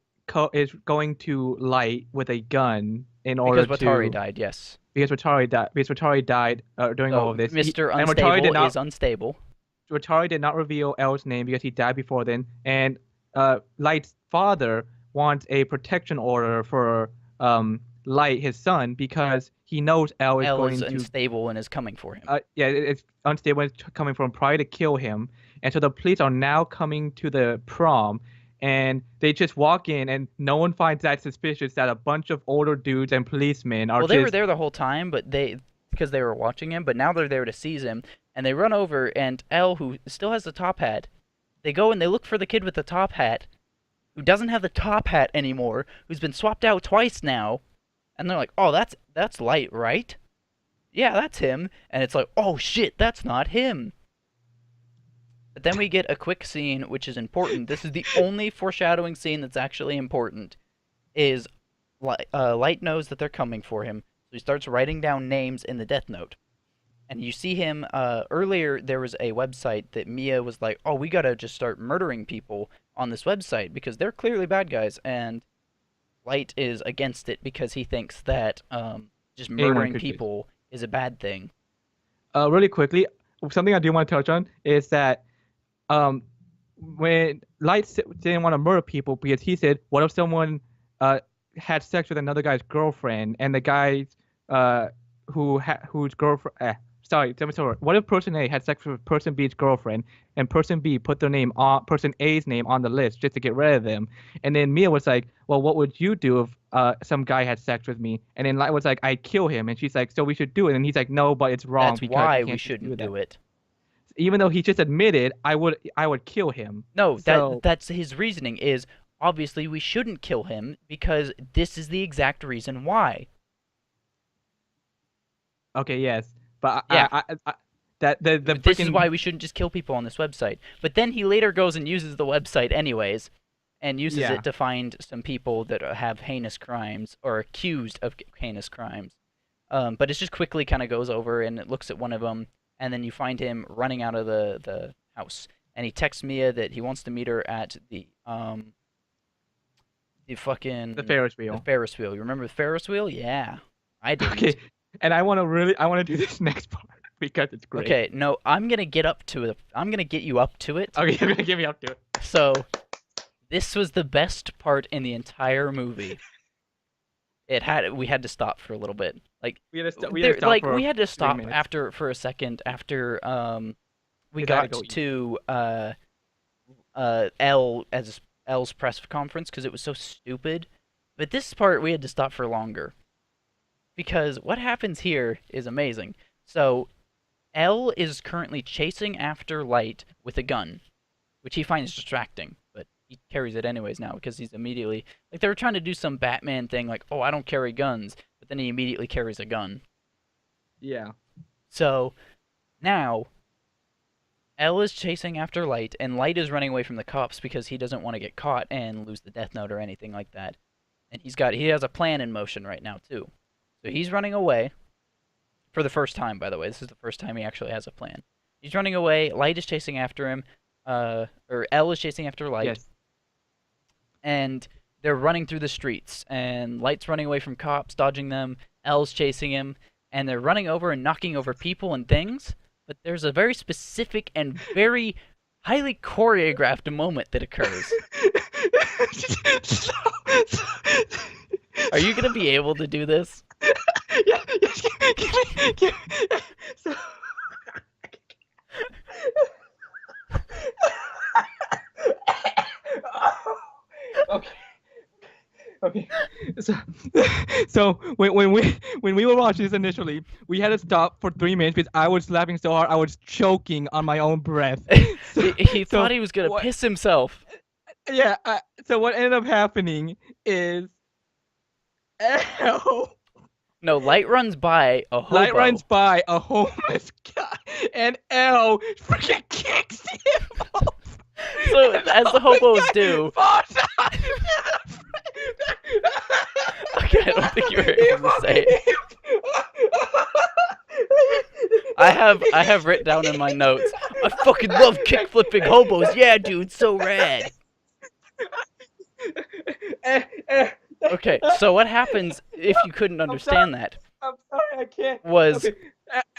Speaker 2: is going to Light with a gun in order
Speaker 1: because Watari
Speaker 2: to
Speaker 1: died, yes.
Speaker 2: because Watari died during all
Speaker 1: So
Speaker 2: of this.
Speaker 1: Mr.
Speaker 2: And Watari did
Speaker 1: Unstable
Speaker 2: not
Speaker 1: is unstable.
Speaker 2: reveal L's name because he died before then. And Light's father wants a protection order for Light, his son, because he knows L is
Speaker 1: L is
Speaker 2: going to
Speaker 1: unstable and is coming for him.
Speaker 2: yeah, it's unstable. It's coming from probably to kill him, and so the police are now coming to the prom, and they just walk in, and no one finds that suspicious that a bunch of older dudes and policemen are
Speaker 1: Well, they were
Speaker 2: just
Speaker 1: there the whole time, but because they were watching him, but now they're there to seize him, and they run over, and L, who still has the top hat, they go and they look for the kid with the top hat, who doesn't have the top hat anymore, who's been swapped out twice now, and they're like, "Oh, that's Light, right? Yeah, that's him." And it's like, "Oh shit, that's not him." But then we get a quick scene, which is important. This is the only foreshadowing scene that's actually important. Is Light knows that they're coming for him, so he starts writing down names in the Death Note. And you see him earlier. There was a website that Mia was like, "Oh, we gotta just start murdering people on this website because they're clearly bad guys." And Light is against it because he thinks that just
Speaker 2: anyone
Speaker 1: murdering
Speaker 2: could just.
Speaker 1: people is a bad thing.
Speaker 2: Really quickly, something I do want to touch on is that um, when didn't want to murder people because he said, what if someone had sex with another guy's girlfriend and the guy uh, whose girlfriend sorry, tell me sorry. What if person A had sex with person B's girlfriend and person B put their name on person A's name on the list just to get rid of them? And then Mia was like, well, what would you do if some guy had sex with me? And then Light was like, I'd kill him. And she's like, so we should do it. And he's like, no, but it's wrong
Speaker 1: That's
Speaker 2: because you
Speaker 1: why we
Speaker 2: can't just do
Speaker 1: shouldn't
Speaker 2: that.
Speaker 1: do it.
Speaker 2: Even though he just admitted I would kill him.
Speaker 1: No,
Speaker 2: So
Speaker 1: that's his reasoning is obviously we shouldn't kill him because this is the exact reason why.
Speaker 2: okay, yes, but
Speaker 1: Yeah,
Speaker 2: that the
Speaker 1: this is
Speaker 2: freaking
Speaker 1: why we shouldn't just kill people on this website. But then he later goes and uses the website anyways, and uses
Speaker 2: yeah
Speaker 1: it to find some people that have heinous crimes or accused of heinous crimes. But it just quickly kind of goes over and it looks at one of them, and then you find him running out of the house, and he texts Mia that he wants to meet her at the
Speaker 2: the
Speaker 1: fucking
Speaker 2: Ferris
Speaker 1: the
Speaker 2: wheel.
Speaker 1: Ferris wheel. You remember the Ferris wheel? Yeah, I
Speaker 2: Okay,
Speaker 1: didn't.
Speaker 2: and I want to do this next part because it's great.
Speaker 1: Okay, no, I'm gonna get up to it. I'm gonna get you up to it.
Speaker 2: Okay, you're gonna give me up to it.
Speaker 1: So this was the best part in the entire movie. We had to stop for a little bit. Like
Speaker 2: We had to stop for
Speaker 1: we had to
Speaker 2: 3
Speaker 1: stop
Speaker 2: minutes.
Speaker 1: after for a second after we
Speaker 2: Because I had
Speaker 1: got
Speaker 2: to go eat.
Speaker 1: to L's press conference because it was so stupid. But this part we had to stop for longer because what happens here is amazing. So L is currently chasing after Light with a gun, which he finds distracting, but he carries it anyways now because he's immediately like they were trying to do some Batman thing like, "Oh, I don't carry guns," but then he immediately carries a gun.
Speaker 2: Yeah.
Speaker 1: So now L is chasing after Light, and Light is running away from the cops because he doesn't want to get caught and lose the Death Note or anything like that. And he has a plan in motion right now too. So he's running away for the first time, by the way. This is the first time he actually has a plan. He's running away. Light is chasing after him. Or L is chasing after Light.
Speaker 2: Yes.
Speaker 1: And they're running through the streets. And Light's running away from cops, dodging them. L's chasing him. And they're running over and knocking over people and things. but there's a very specific and very highly choreographed moment that occurs.
Speaker 2: so, so,
Speaker 1: Are
Speaker 2: so,
Speaker 1: you gonna be able to do this?
Speaker 2: yeah, yes, so, okay. Okay, so so when we were watching this initially, we had to stop for 3 minutes because I was laughing so hard I was choking on my own breath. So
Speaker 1: He thought
Speaker 2: so
Speaker 1: he was gonna
Speaker 2: what?
Speaker 1: piss himself.
Speaker 2: Yeah. So what ended up happening is L
Speaker 1: No, Light runs by a
Speaker 2: Light runs
Speaker 1: hobo.
Speaker 2: by a homeless guy and L freaking kicks him off,
Speaker 1: So
Speaker 2: and the
Speaker 1: as the
Speaker 2: homeless
Speaker 1: hobos
Speaker 2: guy
Speaker 1: do,
Speaker 2: falls out.
Speaker 1: okay, I don't think you were
Speaker 2: He
Speaker 1: able to
Speaker 2: fall-
Speaker 1: say it. I have written down in my notes. I fucking love kick flipping hobos. Yeah, dude, so rad.
Speaker 2: Eh, eh,
Speaker 1: Okay, so what happens if you couldn't
Speaker 2: I'm sorry.
Speaker 1: understand that?
Speaker 2: I'm sorry. I can't.
Speaker 1: Was
Speaker 2: Okay.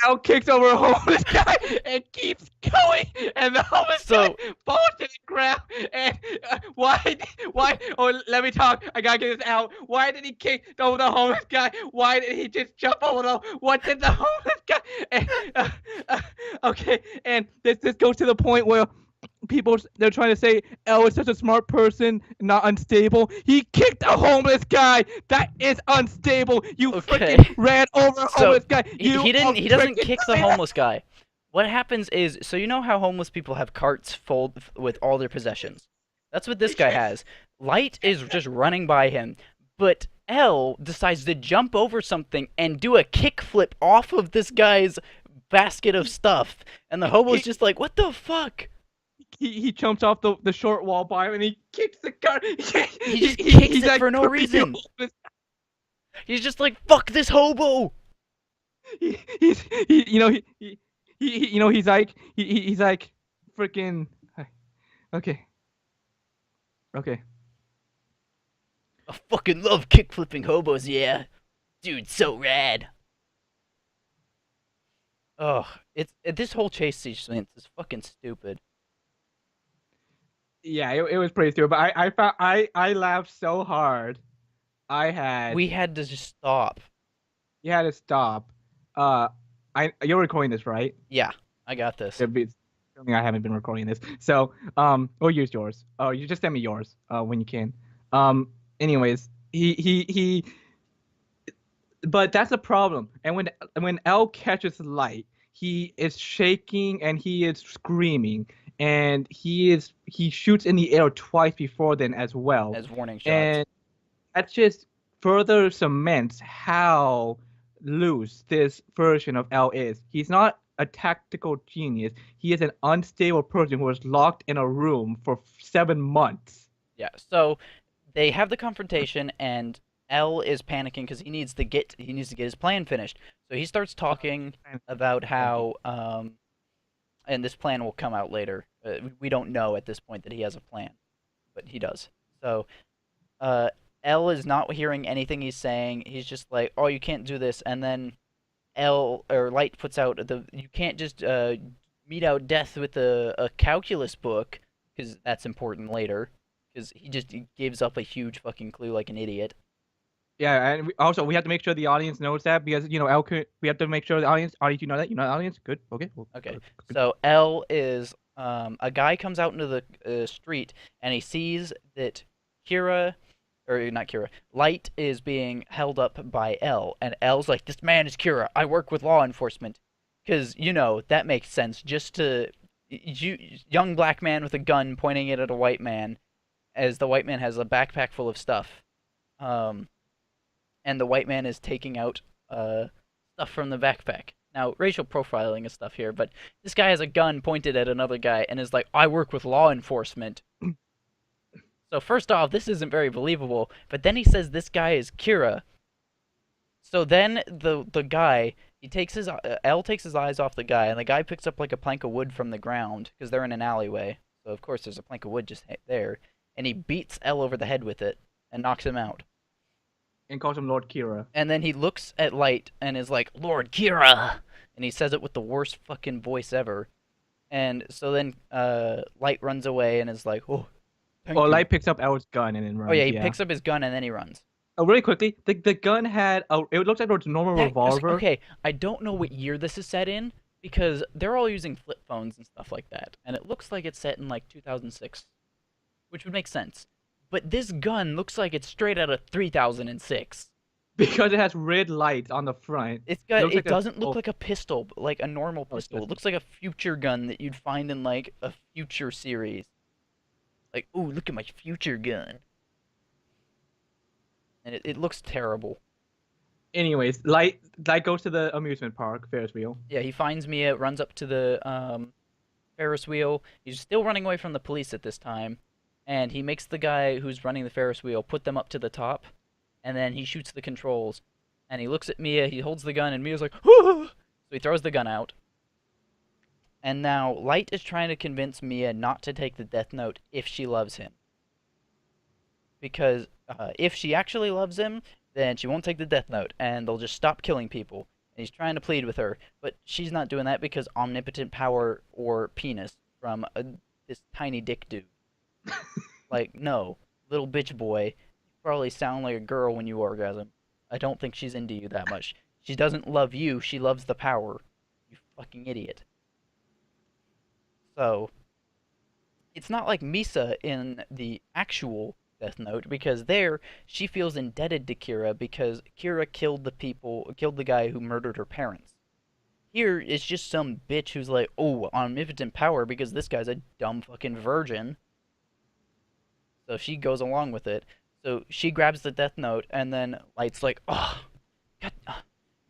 Speaker 2: Al kicks over a homeless guy and keeps going, and the homeless guy
Speaker 1: so
Speaker 2: falls to the ground. And why? Why? Oh, let me talk. I gotta get this out. Why did he kick over the homeless guy? Why did he just jump over the? What did the homeless guy? And, okay, and this goes to the point where people they're trying to say El is such a smart person, not unstable. He kicked a homeless guy. That is unstable. You freaking
Speaker 1: okay.
Speaker 2: ran over a
Speaker 1: So
Speaker 2: homeless guy. You
Speaker 1: he didn't.
Speaker 2: are
Speaker 1: He doesn't
Speaker 2: freaking
Speaker 1: kick the homeless guy. What happens is, so you know how homeless people have carts full with all their possessions. That's what this guy has. Light is just running by him, but L decides to jump over something and do a kickflip off of this guy's basket of stuff, and the hobo's
Speaker 2: he,
Speaker 1: just like, "What the fuck?"
Speaker 2: he jumps off the short wall by him and he kicks the car.
Speaker 1: He just kicks
Speaker 2: He's
Speaker 1: it
Speaker 2: like
Speaker 1: for no reason.
Speaker 2: homeless.
Speaker 1: He's just like, "Fuck this hobo."
Speaker 2: He's you know you know he's like freaking okay. Okay.
Speaker 1: I fucking love kickflipping hobos, yeah. Dude, so rad. Ugh, this whole chase sequence is fucking stupid.
Speaker 2: Yeah, it was pretty stupid, but I found I laughed so hard. I had
Speaker 1: We had to just stop.
Speaker 2: You had to stop. Uh, you're recording this, right?
Speaker 1: Yeah, I got this.
Speaker 2: It'd be assuming I haven't been recording this. So, or use yours. Oh, you just send me yours, when you can. Um, anyways, but that's a problem. And when L catches light, he is shaking and he is screaming, and he shoots in the air twice before then as well.
Speaker 1: As warning shots.
Speaker 2: And that just further cements how loose this version of L is. He's not a tactical genius. He is an unstable person who was locked in a room for 7 months.
Speaker 1: Yeah, so they have the confrontation, and L is panicking because he needs to get his plan finished. So he starts talking about how and this plan will come out later. We don't know at this point that he has a plan, but he does. So uh, L is not hearing anything he's saying. He's just like, "Oh, you can't do this," and then L or Light puts out you can't just meet out death with a calculus book because that's important later. Because he gives up a huge fucking clue like an idiot.
Speaker 2: Yeah, and also we have to make sure the audience knows that because L could, we have to make sure the audience, you know that, you know the audience. Good, okay, well,
Speaker 1: Okay,
Speaker 2: good.
Speaker 1: so L is a guy comes out into the street and he sees that Kira, or not Kira, Light is being held up by L, and L's like, "This man is Kira. I work with law enforcement," because that makes sense. Just to young black man with a gun pointing it at a white man, as the white man has a backpack full of stuff. Um, and the white man is taking out stuff from the backpack. Now, racial profiling and stuff here, but this guy has a gun pointed at another guy and is like, "I work with law enforcement." So first off, this isn't very believable. But then he says this guy is Kira. So then the guy he takes his L takes his eyes off the guy, and the guy picks up like a plank of wood from the ground because they're in an alleyway. So of course there's a plank of wood just there, and he beats L over the head with it and knocks him out.
Speaker 2: And calls him Lord Kira.
Speaker 1: And then he looks at Light and is like, "Lord Kira," and he says it with the worst fucking voice ever. And so then Light runs away and is like, "Oh,
Speaker 2: Or
Speaker 1: thank you."
Speaker 2: Light picks up El's gun and then
Speaker 1: Oh yeah,
Speaker 2: runs.
Speaker 1: he
Speaker 2: Yeah.
Speaker 1: picks up his gun and then he runs.
Speaker 2: Oh, really quickly, the gun had it looks like it was a normal
Speaker 1: That
Speaker 2: revolver.
Speaker 1: okay, I don't know what year this is set in because they're all using flip phones and stuff like that, and it looks like it's set in like 2006, which would make sense. But this gun looks like it's straight out of 3006.
Speaker 2: Because it has red lights on the front. It looks
Speaker 1: It
Speaker 2: like a
Speaker 1: doesn't look like a pistol, but like a normal
Speaker 2: oh, it's
Speaker 1: pistol. It
Speaker 2: pistol.
Speaker 1: looks like a future gun that you'd find in like a future series. Like, oh, look at my future gun. And it looks terrible.
Speaker 2: Anyways, Light goes to the amusement park Ferris wheel.
Speaker 1: Yeah, he finds Mia, runs up to the Ferris wheel. He's still running away from the police at this time, and he makes the guy who's running the Ferris wheel put them up to the top, and then he shoots the controls. And he looks at Mia, he holds the gun, and Mia's like, "Ah!" So he throws the gun out. And now Light is trying to convince Mia not to take the Death Note if she loves him. Because if she actually loves him, then she won't take the Death Note, and they'll just stop killing people. And he's trying to plead with her, but she's not doing that because omnipotent power or penis from this tiny dick dude. Like, no, little bitch boy, you probably sound like a girl when you orgasm. I don't think she's into you that much. She doesn't love you, she loves the power. You fucking idiot. So, it's not like Misa in the actual Death Note because there she feels indebted to Kira because Kira killed the guy who murdered her parents. Here it's just some bitch who's like, "Oh, omnipotent power because this guy's a dumb fucking virgin." So she goes along with it. So she grabs the Death Note and then Light's like, "Oh, God,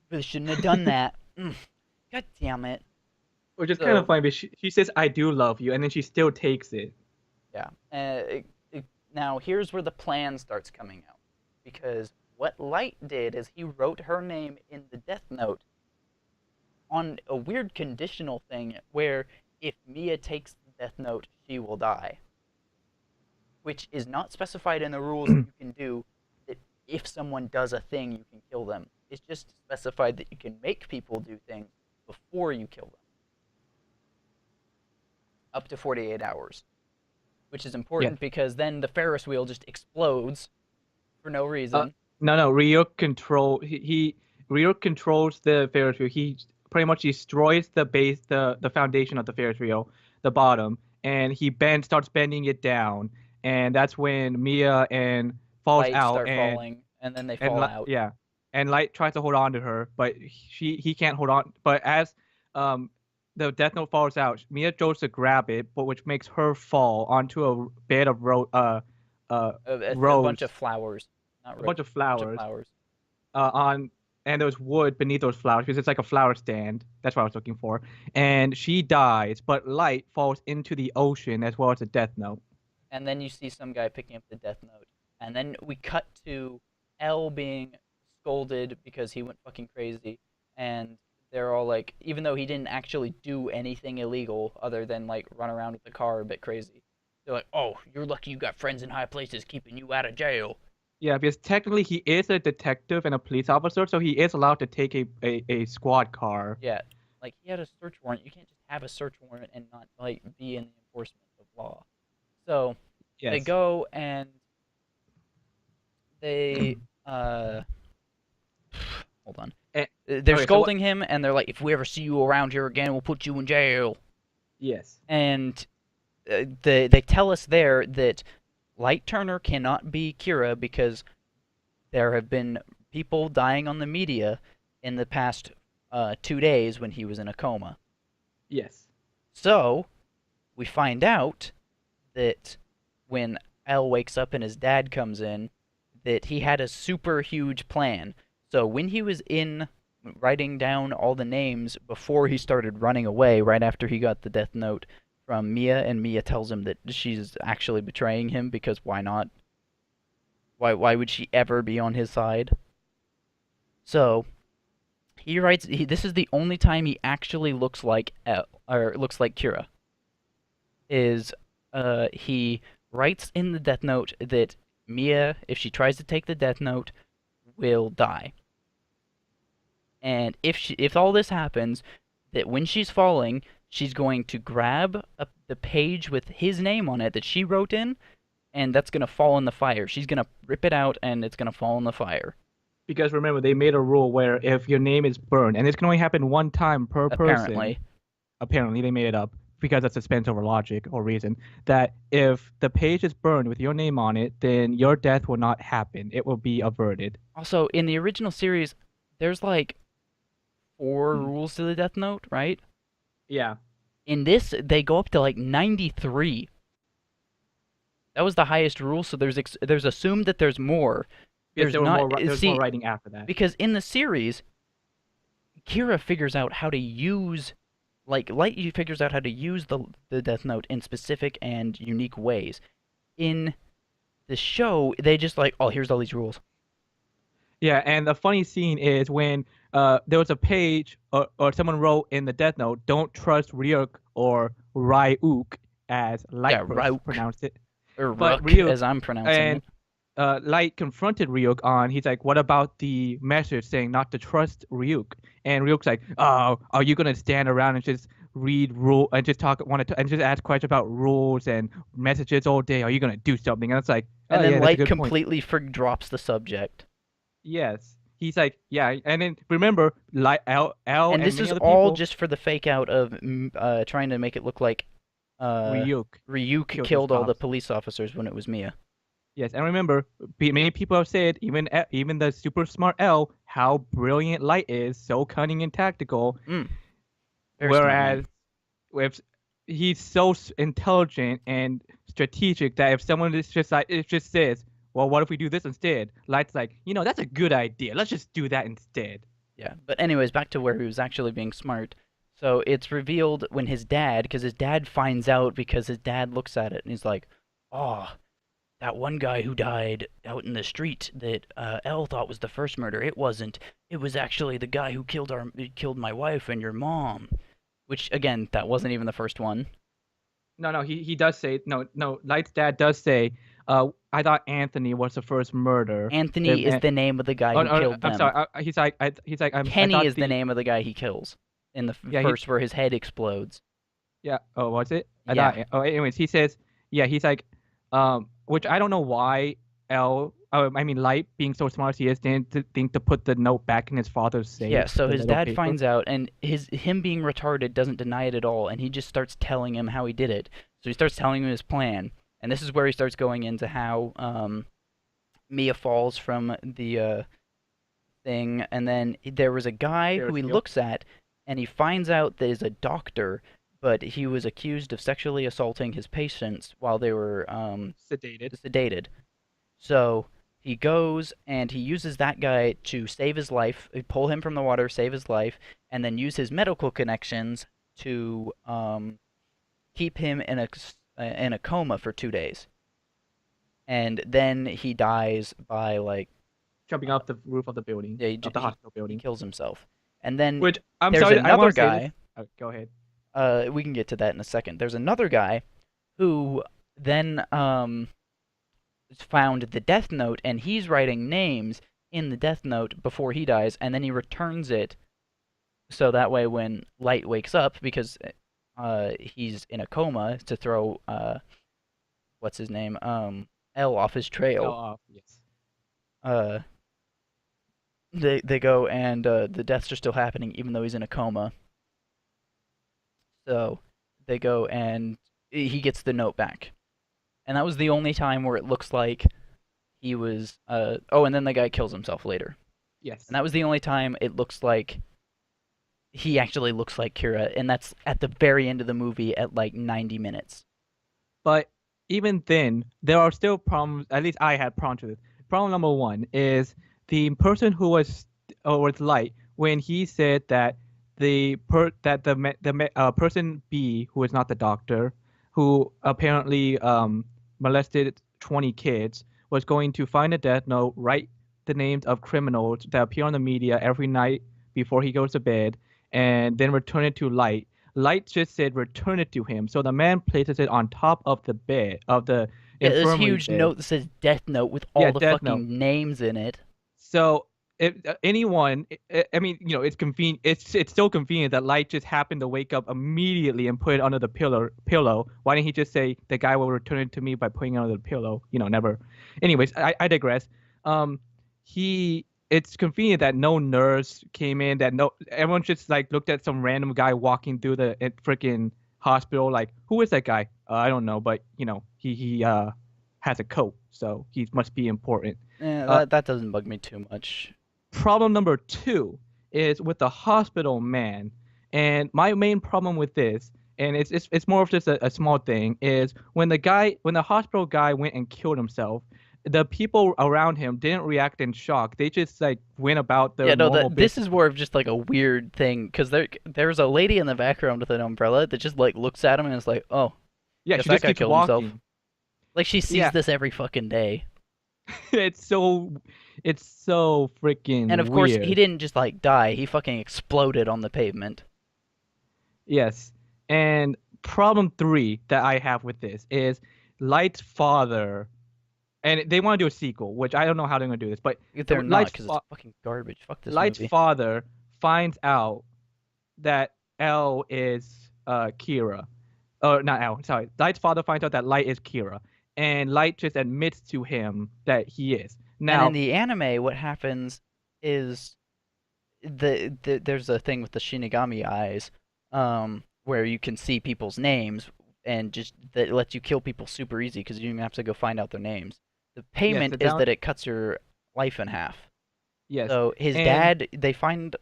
Speaker 1: really shouldn't have done that. God damn it."
Speaker 2: Which is kind of
Speaker 1: So
Speaker 2: funny, but she says, "I do love you," and then she still takes it.
Speaker 1: yeah. Now, here's where the plan starts coming out. Because what Light did is he wrote her name in the Death Note on a weird conditional thing where if Mia takes the Death Note, she will die. Which is not specified in the rules that you can do that if someone does a thing, you can kill them. It's just specified that you can make people do things before you kill them. Up to 48 hours. Which is
Speaker 2: Yes.
Speaker 1: important because then the Ferris wheel just explodes for no
Speaker 2: Uh,
Speaker 1: reason.
Speaker 2: no, Rio controls the Ferris wheel. He pretty much destroys the base, the foundation of the Ferris wheel, the bottom, and starts bending it down, and that's when Mia and falls
Speaker 1: Lights
Speaker 2: out,
Speaker 1: start falling, and then they
Speaker 2: and
Speaker 1: fall out.
Speaker 2: yeah, and Light tries to hold on to her, but he can't hold on. But as um the Death Note falls out, Mia goes to grab it, but which makes her fall onto a bed of
Speaker 1: A bunch of
Speaker 2: rose,
Speaker 1: flowers, not
Speaker 2: a bunch
Speaker 1: roses,
Speaker 2: of
Speaker 1: a bunch of
Speaker 2: flowers
Speaker 1: flowers.
Speaker 2: on and there's wood beneath those flowers because it's like a flower stand. That's what I was looking for. And she dies, but Light falls into the ocean as well as a Death Note.
Speaker 1: And then you see some guy picking up the Death Note, and then we cut to L being scolded because he went fucking crazy, and they're all like, even though he didn't actually do anything illegal other than like run around with the car a bit crazy, they're like, "Oh, you're lucky you got friends in high places keeping you out of jail."
Speaker 2: Yeah, because technically he is a detective and a police officer, so he is allowed to take a squad car.
Speaker 1: Yeah, like he had a search warrant. You can't just have a search warrant and not like be in the enforcement of law. So they
Speaker 2: Yes.
Speaker 1: go and they hold on.
Speaker 2: Eh,
Speaker 1: They're
Speaker 2: okay, so what?
Speaker 1: scolding him and they're like, "If we ever see you around here again, we'll put you in jail."
Speaker 2: Yes.
Speaker 1: And they tell us there that Light Turner cannot be Kira because there have been people dying on the media in the past 2 days when he was in a coma.
Speaker 2: Yes.
Speaker 1: So we find out that when L wakes up and his dad comes in, that he had a super huge plan. So when he was in writing down all the names before he started running away, right after he got the death note from Mia, and Mia tells him that she's actually betraying him because why not? Why would she ever be on his side? So he writes. This is the only time he actually looks like L, or looks like Kira. Is he writes in the death note that Mia, if she tries to take the death note, will die. And if all this happens, that when she's falling, she's going to grab the page with his name on it that she wrote in, and that's gonna fall in the fire. She's gonna rip it out, and it's gonna fall in the fire.
Speaker 2: Because remember, they made a rule where if your name is burned, and this can only happen one time per person,
Speaker 1: Apparently.
Speaker 2: apparently they made it up because of suspense over logic or reason, that if the page is burned with your name on it, then your death will not happen. It will be averted.
Speaker 1: Also, in the original series, there's like four
Speaker 2: Hmm.
Speaker 1: rules to the Death Note, right?
Speaker 2: Yeah.
Speaker 1: In this, they go up to like 93. That was the highest rule, so there's assumed that there's more.
Speaker 2: Because
Speaker 1: There's not.
Speaker 2: there was more
Speaker 1: See,
Speaker 2: writing after that.
Speaker 1: because in the series, Kira figures out how to use, like Light figures out how to use the Death Note in specific and unique ways. In the show, they just like, oh, here's all these rules.
Speaker 2: Yeah, and the funny scene is when there was a page or someone wrote in the Death Note, "Don't trust Ryuk or Ryuk," as
Speaker 1: Yeah,
Speaker 2: Light
Speaker 1: Rauk
Speaker 2: pronounced it.
Speaker 1: or
Speaker 2: But
Speaker 1: Rook,
Speaker 2: Ryuk
Speaker 1: as I'm pronouncing
Speaker 2: and
Speaker 1: it.
Speaker 2: Light confronted Ryuk on. He's like, "What about the message saying not to trust Ryuk?" And Ryuk's like, "Oh, are you gonna stand around and just read rule and just talk want to and just ask questions about rules and messages all day? Are you gonna do something?" And it's like, "Oh
Speaker 1: And then
Speaker 2: yeah, that's a
Speaker 1: Light
Speaker 2: good point."
Speaker 1: completely drops the subject.
Speaker 2: Yes. He's like, yeah, and then remember, like L
Speaker 1: And
Speaker 2: and
Speaker 1: this
Speaker 2: many
Speaker 1: is
Speaker 2: other
Speaker 1: all
Speaker 2: people,
Speaker 1: just for the fake out of trying to make it look like uh,
Speaker 2: Ryuk
Speaker 1: Ryuk
Speaker 2: killed those
Speaker 1: killed all the
Speaker 2: cops.
Speaker 1: police officers when it was Mia.
Speaker 2: Yes, and remember, many people have said, even the super smart L, how brilliant Light is, so cunning and tactical.
Speaker 1: Mm, very smart man.
Speaker 2: Whereas, if he's so intelligent and strategic that if someone is just like it just says, well, what if we do this instead? Light's like, that's a good idea. Let's just do that instead.
Speaker 1: Yeah, but anyways, back to where he was actually being smart. So it's revealed when his dad, because his dad finds out because his dad looks at it and he's like, "Oh, that one guy who died out in the street that L thought was the first murder. It wasn't. It was actually the guy who killed my wife and your mom." Which again, that wasn't even the first one.
Speaker 2: No, no, he does say no, no. Light's dad does say, I thought Anthony was the first murder.
Speaker 1: Anthony is the name of the guy
Speaker 2: Oh,
Speaker 1: who
Speaker 2: no,
Speaker 1: killed
Speaker 2: I'm
Speaker 1: them.
Speaker 2: sorry. He's like, I
Speaker 1: Kenny
Speaker 2: thought
Speaker 1: is the
Speaker 2: the
Speaker 1: name of the guy he kills in the
Speaker 2: yeah he
Speaker 1: first where his head explodes.
Speaker 2: yeah. Oh, was it? I
Speaker 1: Yeah.
Speaker 2: thought. Oh, anyways, he says, yeah. He's like, which I don't know why I mean, Light being so smart as he is, didn't think to put the note back in his father's
Speaker 1: Yeah,
Speaker 2: safe,
Speaker 1: so
Speaker 2: the
Speaker 1: his
Speaker 2: little
Speaker 1: dad
Speaker 2: paper.
Speaker 1: finds out, and him being retarded doesn't deny it at all, and he just starts telling him how he did it. So he starts telling him his plan, and this is where he starts going into how Mia falls from the thing, and then there was a guy who
Speaker 2: Ferris
Speaker 1: he
Speaker 2: wheel.
Speaker 1: looks at, and he finds out that is a doctor, but he was accused of sexually assaulting his patients while they were
Speaker 2: Sedated.
Speaker 1: sedated. So he goes and he uses that guy to save his life, pull him from the water, save his life, and then use his medical connections to keep him in a coma for 2 days. And then he dies by like
Speaker 2: Jumping off the roof of the building,
Speaker 1: yeah,
Speaker 2: of the hospital
Speaker 1: he
Speaker 2: building.
Speaker 1: kills himself. And then
Speaker 2: Which I'm
Speaker 1: there's
Speaker 2: sorry, I
Speaker 1: another
Speaker 2: want to say this.
Speaker 1: guy.
Speaker 2: Oh, go ahead.
Speaker 1: We can get to that in a second. There's another guy who then found the Death Note, and he's writing names in the Death Note before he dies, and then he returns it so that way when Light wakes up, because he's in a coma, to throw what's his name L off his
Speaker 2: Oh,
Speaker 1: trail.
Speaker 2: yes.
Speaker 1: Uh, they go and the deaths are still happening even though he's in a coma. So they go and he gets the note back, and that was the only time where it looks like he was. Oh, and then the guy kills himself later, and
Speaker 2: Yes.
Speaker 1: that was the only time it looks like he actually looks like Kira, and that's at the very end of the movie at like 90 minutes.
Speaker 2: But even then, there are still problems. At least I had problems with it. Problem number one is the person who was Light when he said that the person B, who is not the doctor, who apparently molested 20 kids, was going to find a death note, write the names of criminals that appear on the media every night before he goes to bed, and then return it to Light. Light just said return it to him. So the man places it on top of the bed, of the
Speaker 1: Yeah, this
Speaker 2: infirmary
Speaker 1: huge
Speaker 2: bed.
Speaker 1: note that says Death Note with
Speaker 2: Yeah,
Speaker 1: all the
Speaker 2: Death Note.
Speaker 1: fucking names in it.
Speaker 2: So anyone, I mean, it's convenient. It's so convenient that Light just happened to wake up immediately and put it under the pillow. Why didn't he just say the guy will return it to me by putting it under the pillow? Never. Anyways, I digress. Um, it's convenient that no nurse came in. That no everyone just like looked at some random guy walking through the freaking hospital. Like, who is that guy? I don't know, but he has a coat, so he must be important.
Speaker 1: Yeah,
Speaker 2: Uh,
Speaker 1: that doesn't bug me too much.
Speaker 2: Problem number two is with the hospital man. And my main problem with this, and it's more of just a small thing, is when the hospital guy went and killed himself, the people around him didn't react in shock. They just like went about their
Speaker 1: Yeah, no,
Speaker 2: normal
Speaker 1: this
Speaker 2: business.
Speaker 1: is more of just like a weird thing because there's a lady in the background with an umbrella that just like looks at him and is like, oh,
Speaker 2: Yeah,
Speaker 1: guess
Speaker 2: she
Speaker 1: that
Speaker 2: just
Speaker 1: guy
Speaker 2: keeps
Speaker 1: killed himself.
Speaker 2: walking.
Speaker 1: Like she sees
Speaker 2: Yeah,
Speaker 1: this every fucking day.
Speaker 2: it's so it's so
Speaker 1: And
Speaker 2: freaking
Speaker 1: of course, he
Speaker 2: weird.
Speaker 1: didn't just like die. He fucking exploded on the pavement.
Speaker 2: Yes. And problem three that I have with this is Light's father, and they want to do a sequel, which I don't know how they're gonna do this, but
Speaker 1: They're not because it's fucking garbage. Fuck this
Speaker 2: Light's
Speaker 1: movie.
Speaker 2: father finds out that L is Kira. Not L, sorry. Light's father finds out that Light is Kira, and Light just admits to him that he is.
Speaker 1: And in
Speaker 2: Now,
Speaker 1: the anime, what happens is there's a thing with the Shinigami eyes, where you can see people's names and just that lets you kill people super easy because you don't even have to go find out their names. The
Speaker 2: yes,
Speaker 1: payment
Speaker 2: the
Speaker 1: is
Speaker 2: down
Speaker 1: that it cuts your life in half.
Speaker 2: yes,
Speaker 1: So his
Speaker 2: and
Speaker 1: dad, they find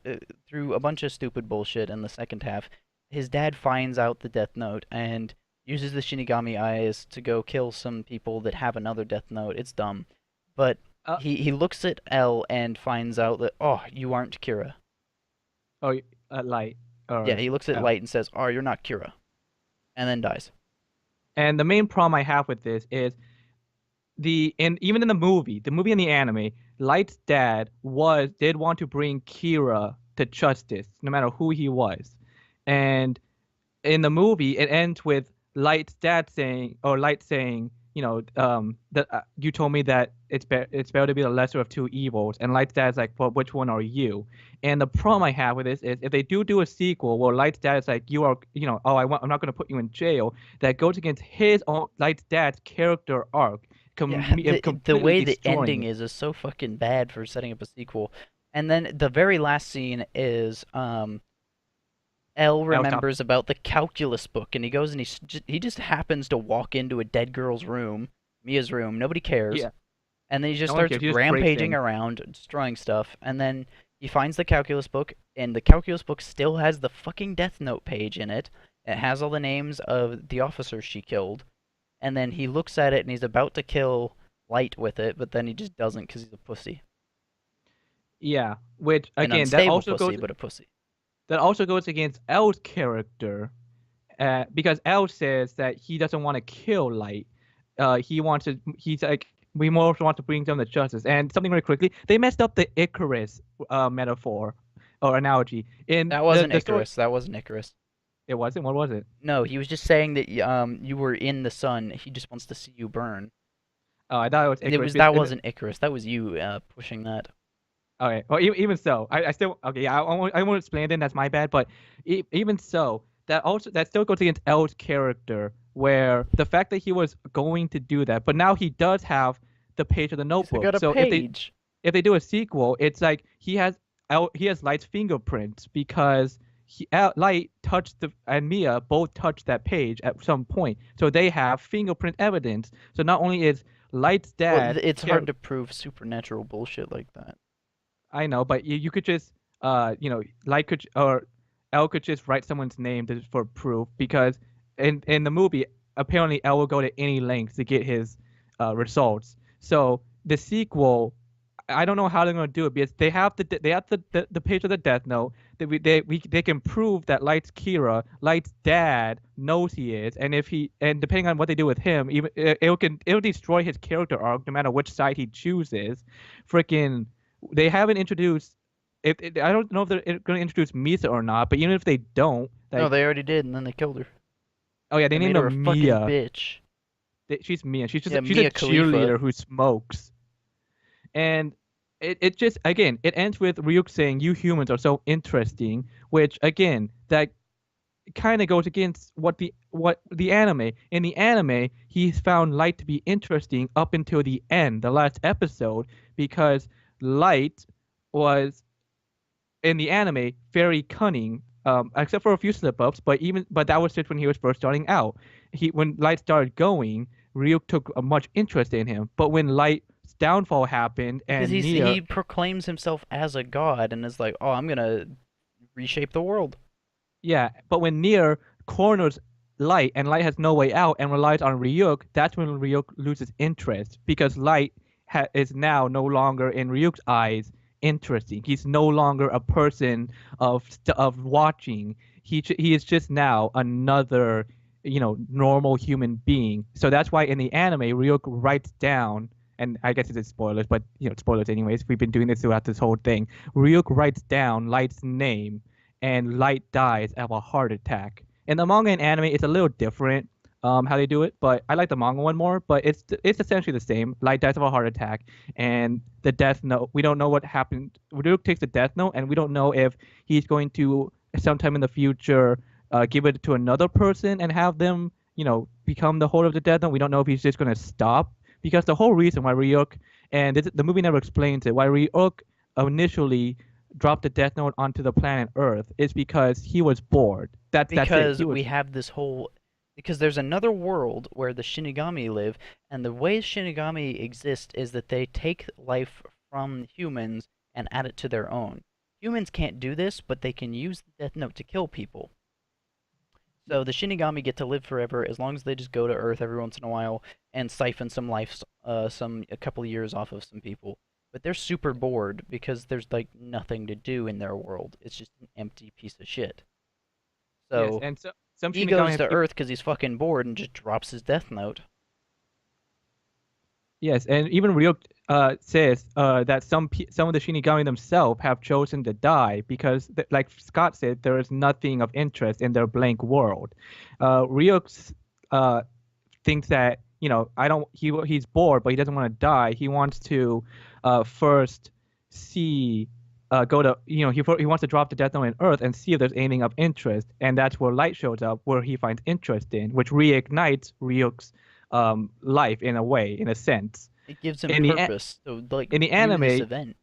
Speaker 1: through a bunch of stupid bullshit in the second half, his dad finds out the Death Note and uses the Shinigami eyes to go kill some people that have another Death Note. It's dumb, but
Speaker 2: uh,
Speaker 1: he looks at L and finds out that oh, you aren't Kira.
Speaker 2: oh, Light
Speaker 1: Yeah,
Speaker 2: or
Speaker 1: he looks at
Speaker 2: L.
Speaker 1: Light and says, "Oh, you're not Kira," and then dies.
Speaker 2: And the main problem I have with this is and even in the movie and the anime, Light's dad did want to bring Kira to justice, no matter who he was. And in the movie, it ends with Light's dad saying, or Light saying, that you told me that it's better to be the lesser of two evils. And Light's dad's like, well, which one are you? And the problem I have with this is if they do a sequel where Light's dad is like, you are, oh, I'm not going to put you in jail, that goes against his own Light's dad's character arc,
Speaker 1: Yeah, the
Speaker 2: completely
Speaker 1: way the
Speaker 2: destroying
Speaker 1: ending
Speaker 2: it.
Speaker 1: is so fucking bad for setting up a sequel. And then the very last scene is L
Speaker 2: I was talking.
Speaker 1: remembers about the calculus book, and he goes and he just happens to walk into a dead girl's room, Mia's room. Nobody cares,
Speaker 2: Yeah,
Speaker 1: and then he just
Speaker 2: no one
Speaker 1: starts
Speaker 2: cares. He just breaks
Speaker 1: rampaging
Speaker 2: in.
Speaker 1: around, destroying stuff. And then he finds the calculus book, and the calculus book still has the fucking Death Note page in it. It has all the names of the officers she killed. And then he looks at it, and he's about to kill Light with it, but then he just doesn't because he's a pussy,
Speaker 2: Yeah, which
Speaker 1: an
Speaker 2: again,
Speaker 1: unstable pussy, but a pussy.
Speaker 2: that also goes against L's character, because L says that he doesn't want to kill Light. He's like, we more want to bring them to justice. And something very quickly, they messed up the Icarus metaphor or analogy in
Speaker 1: That
Speaker 2: the
Speaker 1: wasn't
Speaker 2: the story.
Speaker 1: Icarus. That wasn't Icarus.
Speaker 2: It wasn't. What was it?
Speaker 1: No, he was just saying that you were in the sun. He just wants to see you burn.
Speaker 2: Oh, I thought it was
Speaker 1: It
Speaker 2: Icarus.
Speaker 1: was that wasn't Icarus. That was you pushing that.
Speaker 2: Okay. Well, even so, I still okay. Yeah, I won't explain it. That's my bad. But even so, that still goes against L's character, where the fact that he was going to do that, but now he does have the page of the
Speaker 1: He's got
Speaker 2: notebook.
Speaker 1: a
Speaker 2: So
Speaker 1: page.
Speaker 2: if they do a sequel, it's like he has Light's fingerprints because Light touched and Mia both touched that page at some point, so they have fingerprint evidence. So not only is Light's
Speaker 1: Well,
Speaker 2: dad
Speaker 1: it's hard to prove supernatural bullshit like that.
Speaker 2: I know, but you could just Light could or L could just write someone's name for proof because in the movie apparently L will go to any length to get his results. So the sequel, I don't know how they're gonna do it because they have the page of the Death Note. They can prove that Light's Kira, Light's dad knows he is, and if he and depending on what they do with him, even it'll destroy his character arc no matter which side he chooses. Freaking, they haven't introduced. I don't know if they're going to introduce Misa or not, but even if they don't,
Speaker 1: No,
Speaker 2: like,
Speaker 1: they already did, and then they killed her.
Speaker 2: oh yeah, they
Speaker 1: They
Speaker 2: named
Speaker 1: made
Speaker 2: her
Speaker 1: her a fucking
Speaker 2: Mia.
Speaker 1: bitch.
Speaker 2: She's Mia.
Speaker 1: Yeah,
Speaker 2: She's a
Speaker 1: Mia Khalifa.
Speaker 2: cheerleader who smokes. And it just again it ends with Ryuk saying you humans are so interesting, which again that kind of goes against what the anime. In the anime, he's found Light to be interesting up until the end, the last episode, because Light was in the anime very cunning, except for a few slip ups. But that was just when he was first starting out. When Light started going, Ryuk took a much interest in him. But when Light's downfall happened
Speaker 1: Because
Speaker 2: and
Speaker 1: he proclaims himself as a god and is like, "Oh, I'm gonna reshape the world."
Speaker 2: Yeah, but when Nier corners Light and Light has no way out and relies on Ryuk, that's when Ryuk loses interest because Light is now no longer in Ryuk's eyes interesting. He's no longer a person of watching. He is just now another normal human being. So that's why in the anime Ryuk writes down. And I guess it's spoilers, but spoilers anyways. We've been doing this throughout this whole thing. Ryuk writes down Light's name and Light dies of a heart attack. In the manga and anime, it's a little different how they do it, but I like the manga one more. But it's essentially the same. Light dies of a heart attack, and the death note. We don't know what happened. Ryuk takes the death note, and we don't know if he's going to sometime in the future give it to another person and have them, become the holder of the death note. We don't know if he's just going to stop because the whole reason why Ryuk and the movie never explains it why Ryuk initially dropped the Death Note onto the planet Earth is because he was bored. That's it.
Speaker 1: Because we have this whole because there's another world where the Shinigami live, and the way Shinigami exist is that they take life from humans and add it to their own. Humans can't do this, but they can use the Death Note to kill people. So the Shinigami get to live forever as long as they just go to Earth every once in a while and siphon some life, a couple of years off of some people. But they're super bored because there's like nothing to do in their world. It's just an empty piece of shit.
Speaker 2: Yes,
Speaker 1: So
Speaker 2: and some
Speaker 1: he
Speaker 2: Shinigami
Speaker 1: goes
Speaker 2: have
Speaker 1: to Earth because he's fucking bored and just drops his Death Note.
Speaker 2: yes, and even Ryuk says that some of the Shinigami themselves have chosen to die because, like Scott said, there is nothing of interest in their blank world. Ryuk thinks that I don't he's bored, but he doesn't want to die. He wants to first see go to he wants to drop the Death Note on Earth and see if there's anything of interest, and that's where Light shows up, where he finds interest in, which reignites Ryuk's life in a way, in a sense.
Speaker 1: It gives him
Speaker 2: In the
Speaker 1: purpose to like
Speaker 2: in the
Speaker 1: do this
Speaker 2: anime,
Speaker 1: event.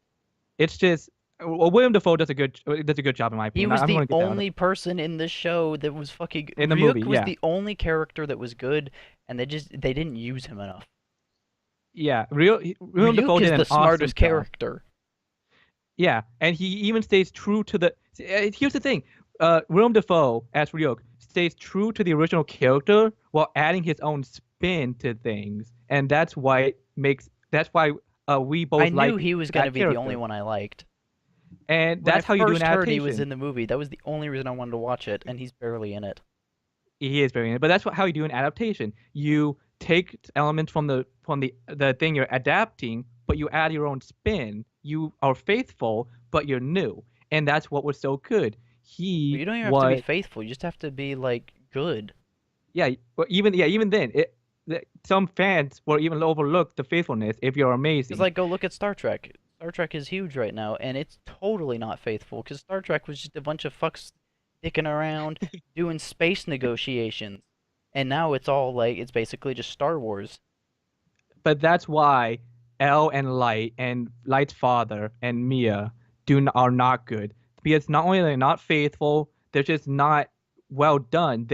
Speaker 2: it's just William Dafoe does a good job in my
Speaker 1: He
Speaker 2: opinion.
Speaker 1: was
Speaker 2: I'm
Speaker 1: the
Speaker 2: going to get down
Speaker 1: only person in the show that was fucking.
Speaker 2: in the movie.
Speaker 1: Ryuk was
Speaker 2: Yeah,
Speaker 1: the only character that was good, and they didn't use him enough.
Speaker 2: yeah. William Dafoe
Speaker 1: Ryuk is
Speaker 2: did an
Speaker 1: the
Speaker 2: awesome
Speaker 1: smartest
Speaker 2: job.
Speaker 1: character.
Speaker 2: Yeah, and he even stays true to the. Here's the thing, Willem Dafoe as Ryuk stays true to the original character while adding his own spin to things, and that's why we
Speaker 1: I
Speaker 2: both
Speaker 1: knew
Speaker 2: like
Speaker 1: he was gonna
Speaker 2: that
Speaker 1: be the only
Speaker 2: character,
Speaker 1: one I liked.
Speaker 2: and
Speaker 1: When I
Speaker 2: that's how you do an
Speaker 1: first heard he was
Speaker 2: adaptation.
Speaker 1: in the movie, that was the only reason I wanted to watch it, and he's barely in it.
Speaker 2: He is very, but that's how you do an adaptation. You take elements from the thing you're adapting, but you add your own spin. You are faithful, but you're new, and that's what was so good.
Speaker 1: But
Speaker 2: He
Speaker 1: you don't even have to be
Speaker 2: was
Speaker 1: faithful. You just have to be like good.
Speaker 2: Yeah, well, even then, some fans will even overlook the faithfulness if you're
Speaker 1: Because
Speaker 2: amazing.
Speaker 1: like go look at Star Trek. Star Trek is huge right now, and it's totally not faithful. Because Star Trek was just a bunch of fucks dicking around doing space negotiations, and now it's all like it's basically just Star Wars.
Speaker 2: But that's why L and Light and Light's father and Mia are not good because not only are they not faithful, they're just not well done.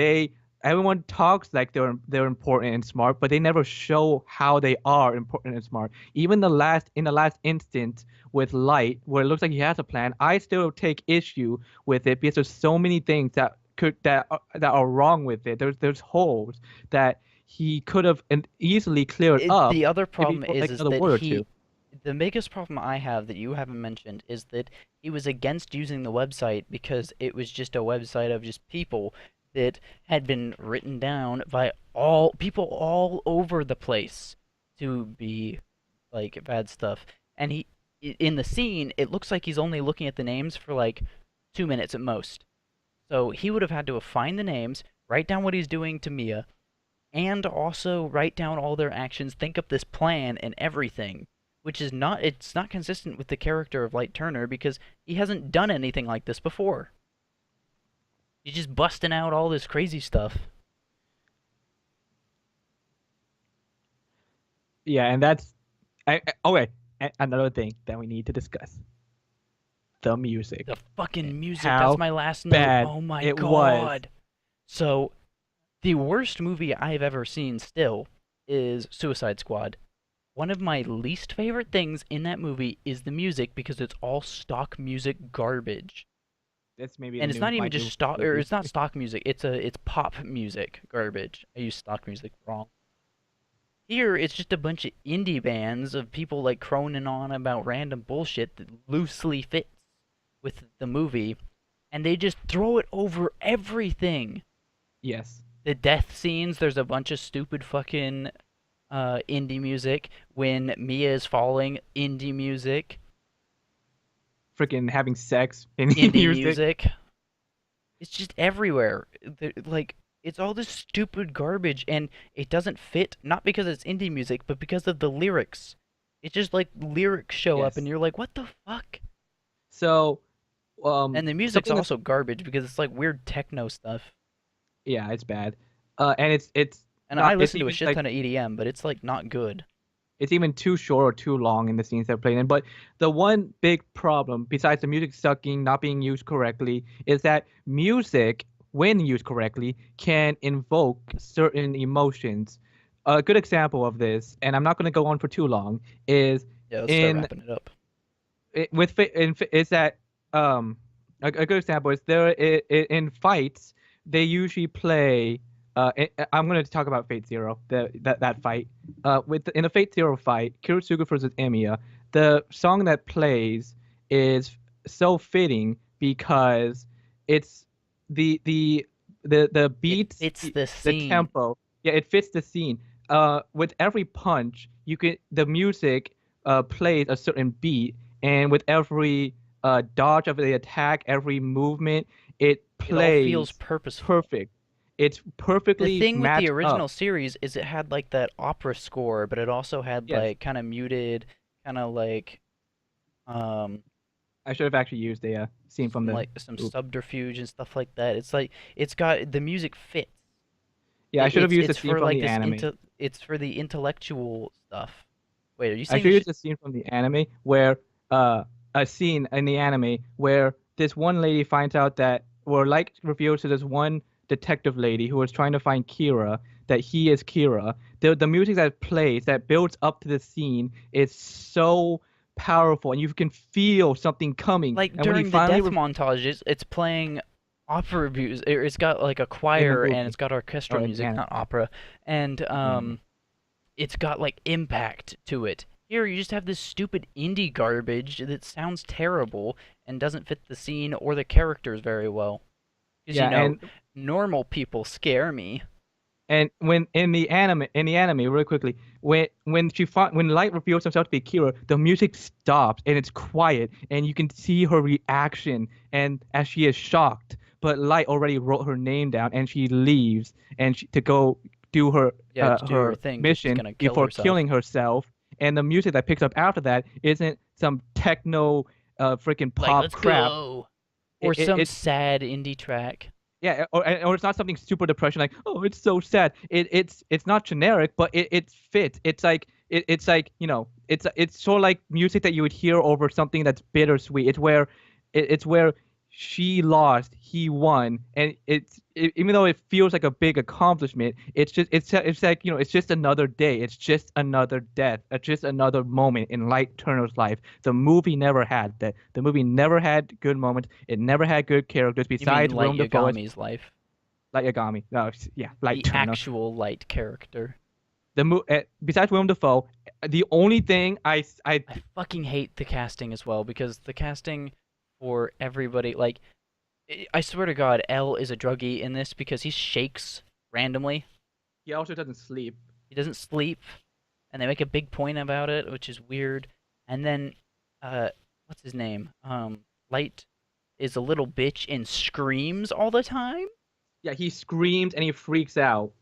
Speaker 2: Everyone talks like they're important and smart, but they never show how they are important and smart. Even in the last instance with Light, where it looks like he has a plan, I still take issue with it because there's so many things that are wrong with it. There's holes that he could have easily cleared up
Speaker 1: The other
Speaker 2: if he
Speaker 1: problem
Speaker 2: put like
Speaker 1: is
Speaker 2: another
Speaker 1: that
Speaker 2: word or two.
Speaker 1: the biggest problem I have that you haven't mentioned is that he was against using the website because it was just a website of just people that had been written down by all people all over the place to be like bad stuff. And in the scene, it looks like he's only looking at the names for like 2 minutes at most. So he would have had to find the names, write down what he's doing to Mia, and also write down all their actions, think up this plan and everything which is not it's not consistent with the character of Light Turner because he hasn't done anything like this before. He's just busting out all this crazy stuff.
Speaker 2: Yeah, and that's okay. Another thing that we need to discuss: the
Speaker 1: The
Speaker 2: music and
Speaker 1: fucking music, that's
Speaker 2: how
Speaker 1: my last note.
Speaker 2: bad
Speaker 1: Oh my
Speaker 2: it was.
Speaker 1: god. So, the worst movie I've ever seen still is Suicide Squad. One of my least favorite things in that movie is the music because it's all stock music garbage.
Speaker 2: That's maybe the
Speaker 1: And it's
Speaker 2: new
Speaker 1: not even
Speaker 2: my
Speaker 1: just
Speaker 2: new
Speaker 1: stock, or
Speaker 2: movie.
Speaker 1: it's not stock music. It's pop music garbage. I use stock music wrong. Here, it's just a bunch of indie bands of people like croning on about random bullshit that loosely fits with the movie, and they just throw it over everything.
Speaker 2: Yes,
Speaker 1: The death scenes, there's a bunch of stupid fucking indie music. When Mia is falling, indie music.
Speaker 2: freaking having sex in
Speaker 1: Indie
Speaker 2: music.
Speaker 1: music. It's just everywhere. Like, it's all this stupid garbage, and it doesn't fit, not because it's indie music, but because of the lyrics. It's just like lyrics show up, and
Speaker 2: Yes.
Speaker 1: you're like, what the fuck?
Speaker 2: So,
Speaker 1: And the music's
Speaker 2: something that's
Speaker 1: also garbage because it's like weird techno stuff.
Speaker 2: yeah, it's bad. And it's
Speaker 1: And I
Speaker 2: not. It's
Speaker 1: listen to a
Speaker 2: even
Speaker 1: shit
Speaker 2: like
Speaker 1: ton of EDM, but it's like not good.
Speaker 2: it's even too short or too long in the scenes they're playing in. But the one big problem, besides the music sucking, not being used correctly, is that music, when used correctly, can invoke certain emotions. A good example of this, and I'm not going to go on for too long, is
Speaker 1: Yeah, let's start
Speaker 2: in
Speaker 1: wrapping it up.
Speaker 2: is that a good example is in fights they usually play I'm going to talk about Fate Zero that fight in the Fate Zero fight Kiritsugu versus Emiya. The song that plays is so fitting because it's the the
Speaker 1: It
Speaker 2: beats,
Speaker 1: fits the
Speaker 2: the
Speaker 1: scene.
Speaker 2: tempo. Yeah, it fits the scene. With every punch you can the music plays a certain beat, and with every dodge of the attack, every movement, it
Speaker 1: It all feels
Speaker 2: plays
Speaker 1: purposeful.
Speaker 2: perfect. It's
Speaker 1: The
Speaker 2: perfectly
Speaker 1: thing with the
Speaker 2: matched up.
Speaker 1: original series is it had like that opera score, but it also had
Speaker 2: Yes,
Speaker 1: like kind of muted, kind of like um
Speaker 2: I should have actually used a scene from the.
Speaker 1: some
Speaker 2: Oops.
Speaker 1: subterfuge and stuff like that. It's like it's got the music fits.
Speaker 2: Yeah, I should have used a
Speaker 1: It's
Speaker 2: scene
Speaker 1: for
Speaker 2: from
Speaker 1: like
Speaker 2: the
Speaker 1: this
Speaker 2: anime.
Speaker 1: into it's for the intellectual stuff. Wait, are you
Speaker 2: I
Speaker 1: saying
Speaker 2: should
Speaker 1: we
Speaker 2: use
Speaker 1: should?
Speaker 2: a scene from the anime where a scene in the anime where this one lady finds out that or like reveals to this one detective lady who was trying to find Kira that he is Kira. The music that plays that builds up to the scene is so powerful and you can feel something coming.
Speaker 1: Like
Speaker 2: And when he
Speaker 1: during the
Speaker 2: finally
Speaker 1: death montages, it's playing opera music. It's got like a
Speaker 2: in the
Speaker 1: choir and it's
Speaker 2: movie
Speaker 1: got
Speaker 2: or
Speaker 1: orchestral
Speaker 2: in the
Speaker 1: music,
Speaker 2: anime,
Speaker 1: not opera, and
Speaker 2: in the anime.
Speaker 1: it's got like impact to it. Here, you just have this stupid indie garbage that sounds terrible and doesn't fit the scene or the characters very well. Because
Speaker 2: Yeah,
Speaker 1: normal people scare me.
Speaker 2: and when in the anime, really quickly, when Light reveals himself to be Kira, the music stops and it's quiet, and you can see her reaction, and as she is shocked. But Light already wrote her name down, and she leaves to go do
Speaker 1: Yeah, to do her
Speaker 2: her
Speaker 1: thing because she's
Speaker 2: mission
Speaker 1: gonna kill
Speaker 2: before
Speaker 1: herself.
Speaker 2: killing herself. And the music that picks up after that isn't some techno, freaking
Speaker 1: Like,
Speaker 2: pop
Speaker 1: let's
Speaker 2: crap.
Speaker 1: go! Or some
Speaker 2: It's
Speaker 1: sad indie track.
Speaker 2: yeah, or it's not something super depression like, oh, it's so sad. It's not generic, but it fits. It's like, it's sort of like music that you would hear over something that's bittersweet. It's where she lost, he won, and even though it feels like a big accomplishment, it's like, it's just another day. It's just another death. It's just another moment in Light Turner's life. The movie never had that. The movie never had good moments. It never had good characters
Speaker 1: You mean
Speaker 2: besides
Speaker 1: Light
Speaker 2: Willem Dafoe as
Speaker 1: Yagami's life?
Speaker 2: Light Yagami. No, yeah, Light
Speaker 1: The
Speaker 2: Turner.
Speaker 1: actual Light character.
Speaker 2: Besides Willem Dafoe, the only thing I
Speaker 1: I fucking hate the casting as well because the casting for everybody, like, I swear to God, L is a druggie in this because he shakes randomly.
Speaker 2: he also doesn't sleep.
Speaker 1: He doesn't sleep, and they make a big point about it, which is weird. And then, uh, what's his name? Light is a little bitch and screams all the time.
Speaker 2: Yeah, he screams and he freaks out.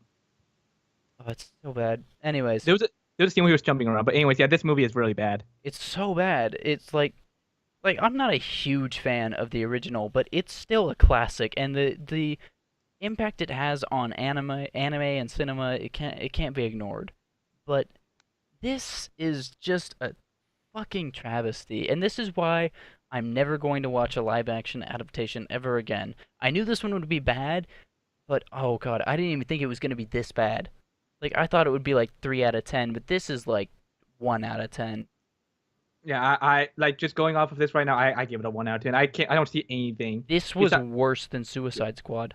Speaker 1: Oh, it's so bad. Anyways,
Speaker 2: There was a It was the scene where he was jumping around. But anyways, yeah, this movie is really bad.
Speaker 1: It's so bad. It's like I'm not a huge fan of the original, but it's still a classic, and the impact it has on anime and cinema, it can't be ignored. But this is just a fucking travesty, and this is why I'm never going to watch a live action adaptation ever again. I knew this one would be bad, but oh god, I didn't even think it was going to be this bad. Like I thought it would be like 3 out of 10, but this is like 1 out of 10.
Speaker 2: Yeah, I like just going off of this right now. I give it a 1 out of 10. I don't see anything.
Speaker 1: This was
Speaker 2: Besides,
Speaker 1: worse than Suicide Squad,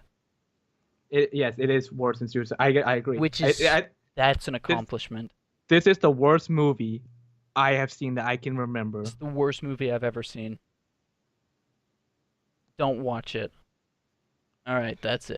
Speaker 2: yes, it is worse than Suicide. I agree.
Speaker 1: which is that's an
Speaker 2: This
Speaker 1: accomplishment.
Speaker 2: this is the worst movie I have seen that I can remember.
Speaker 1: It's the worst movie I've ever seen. Don't watch it. All right, that's it.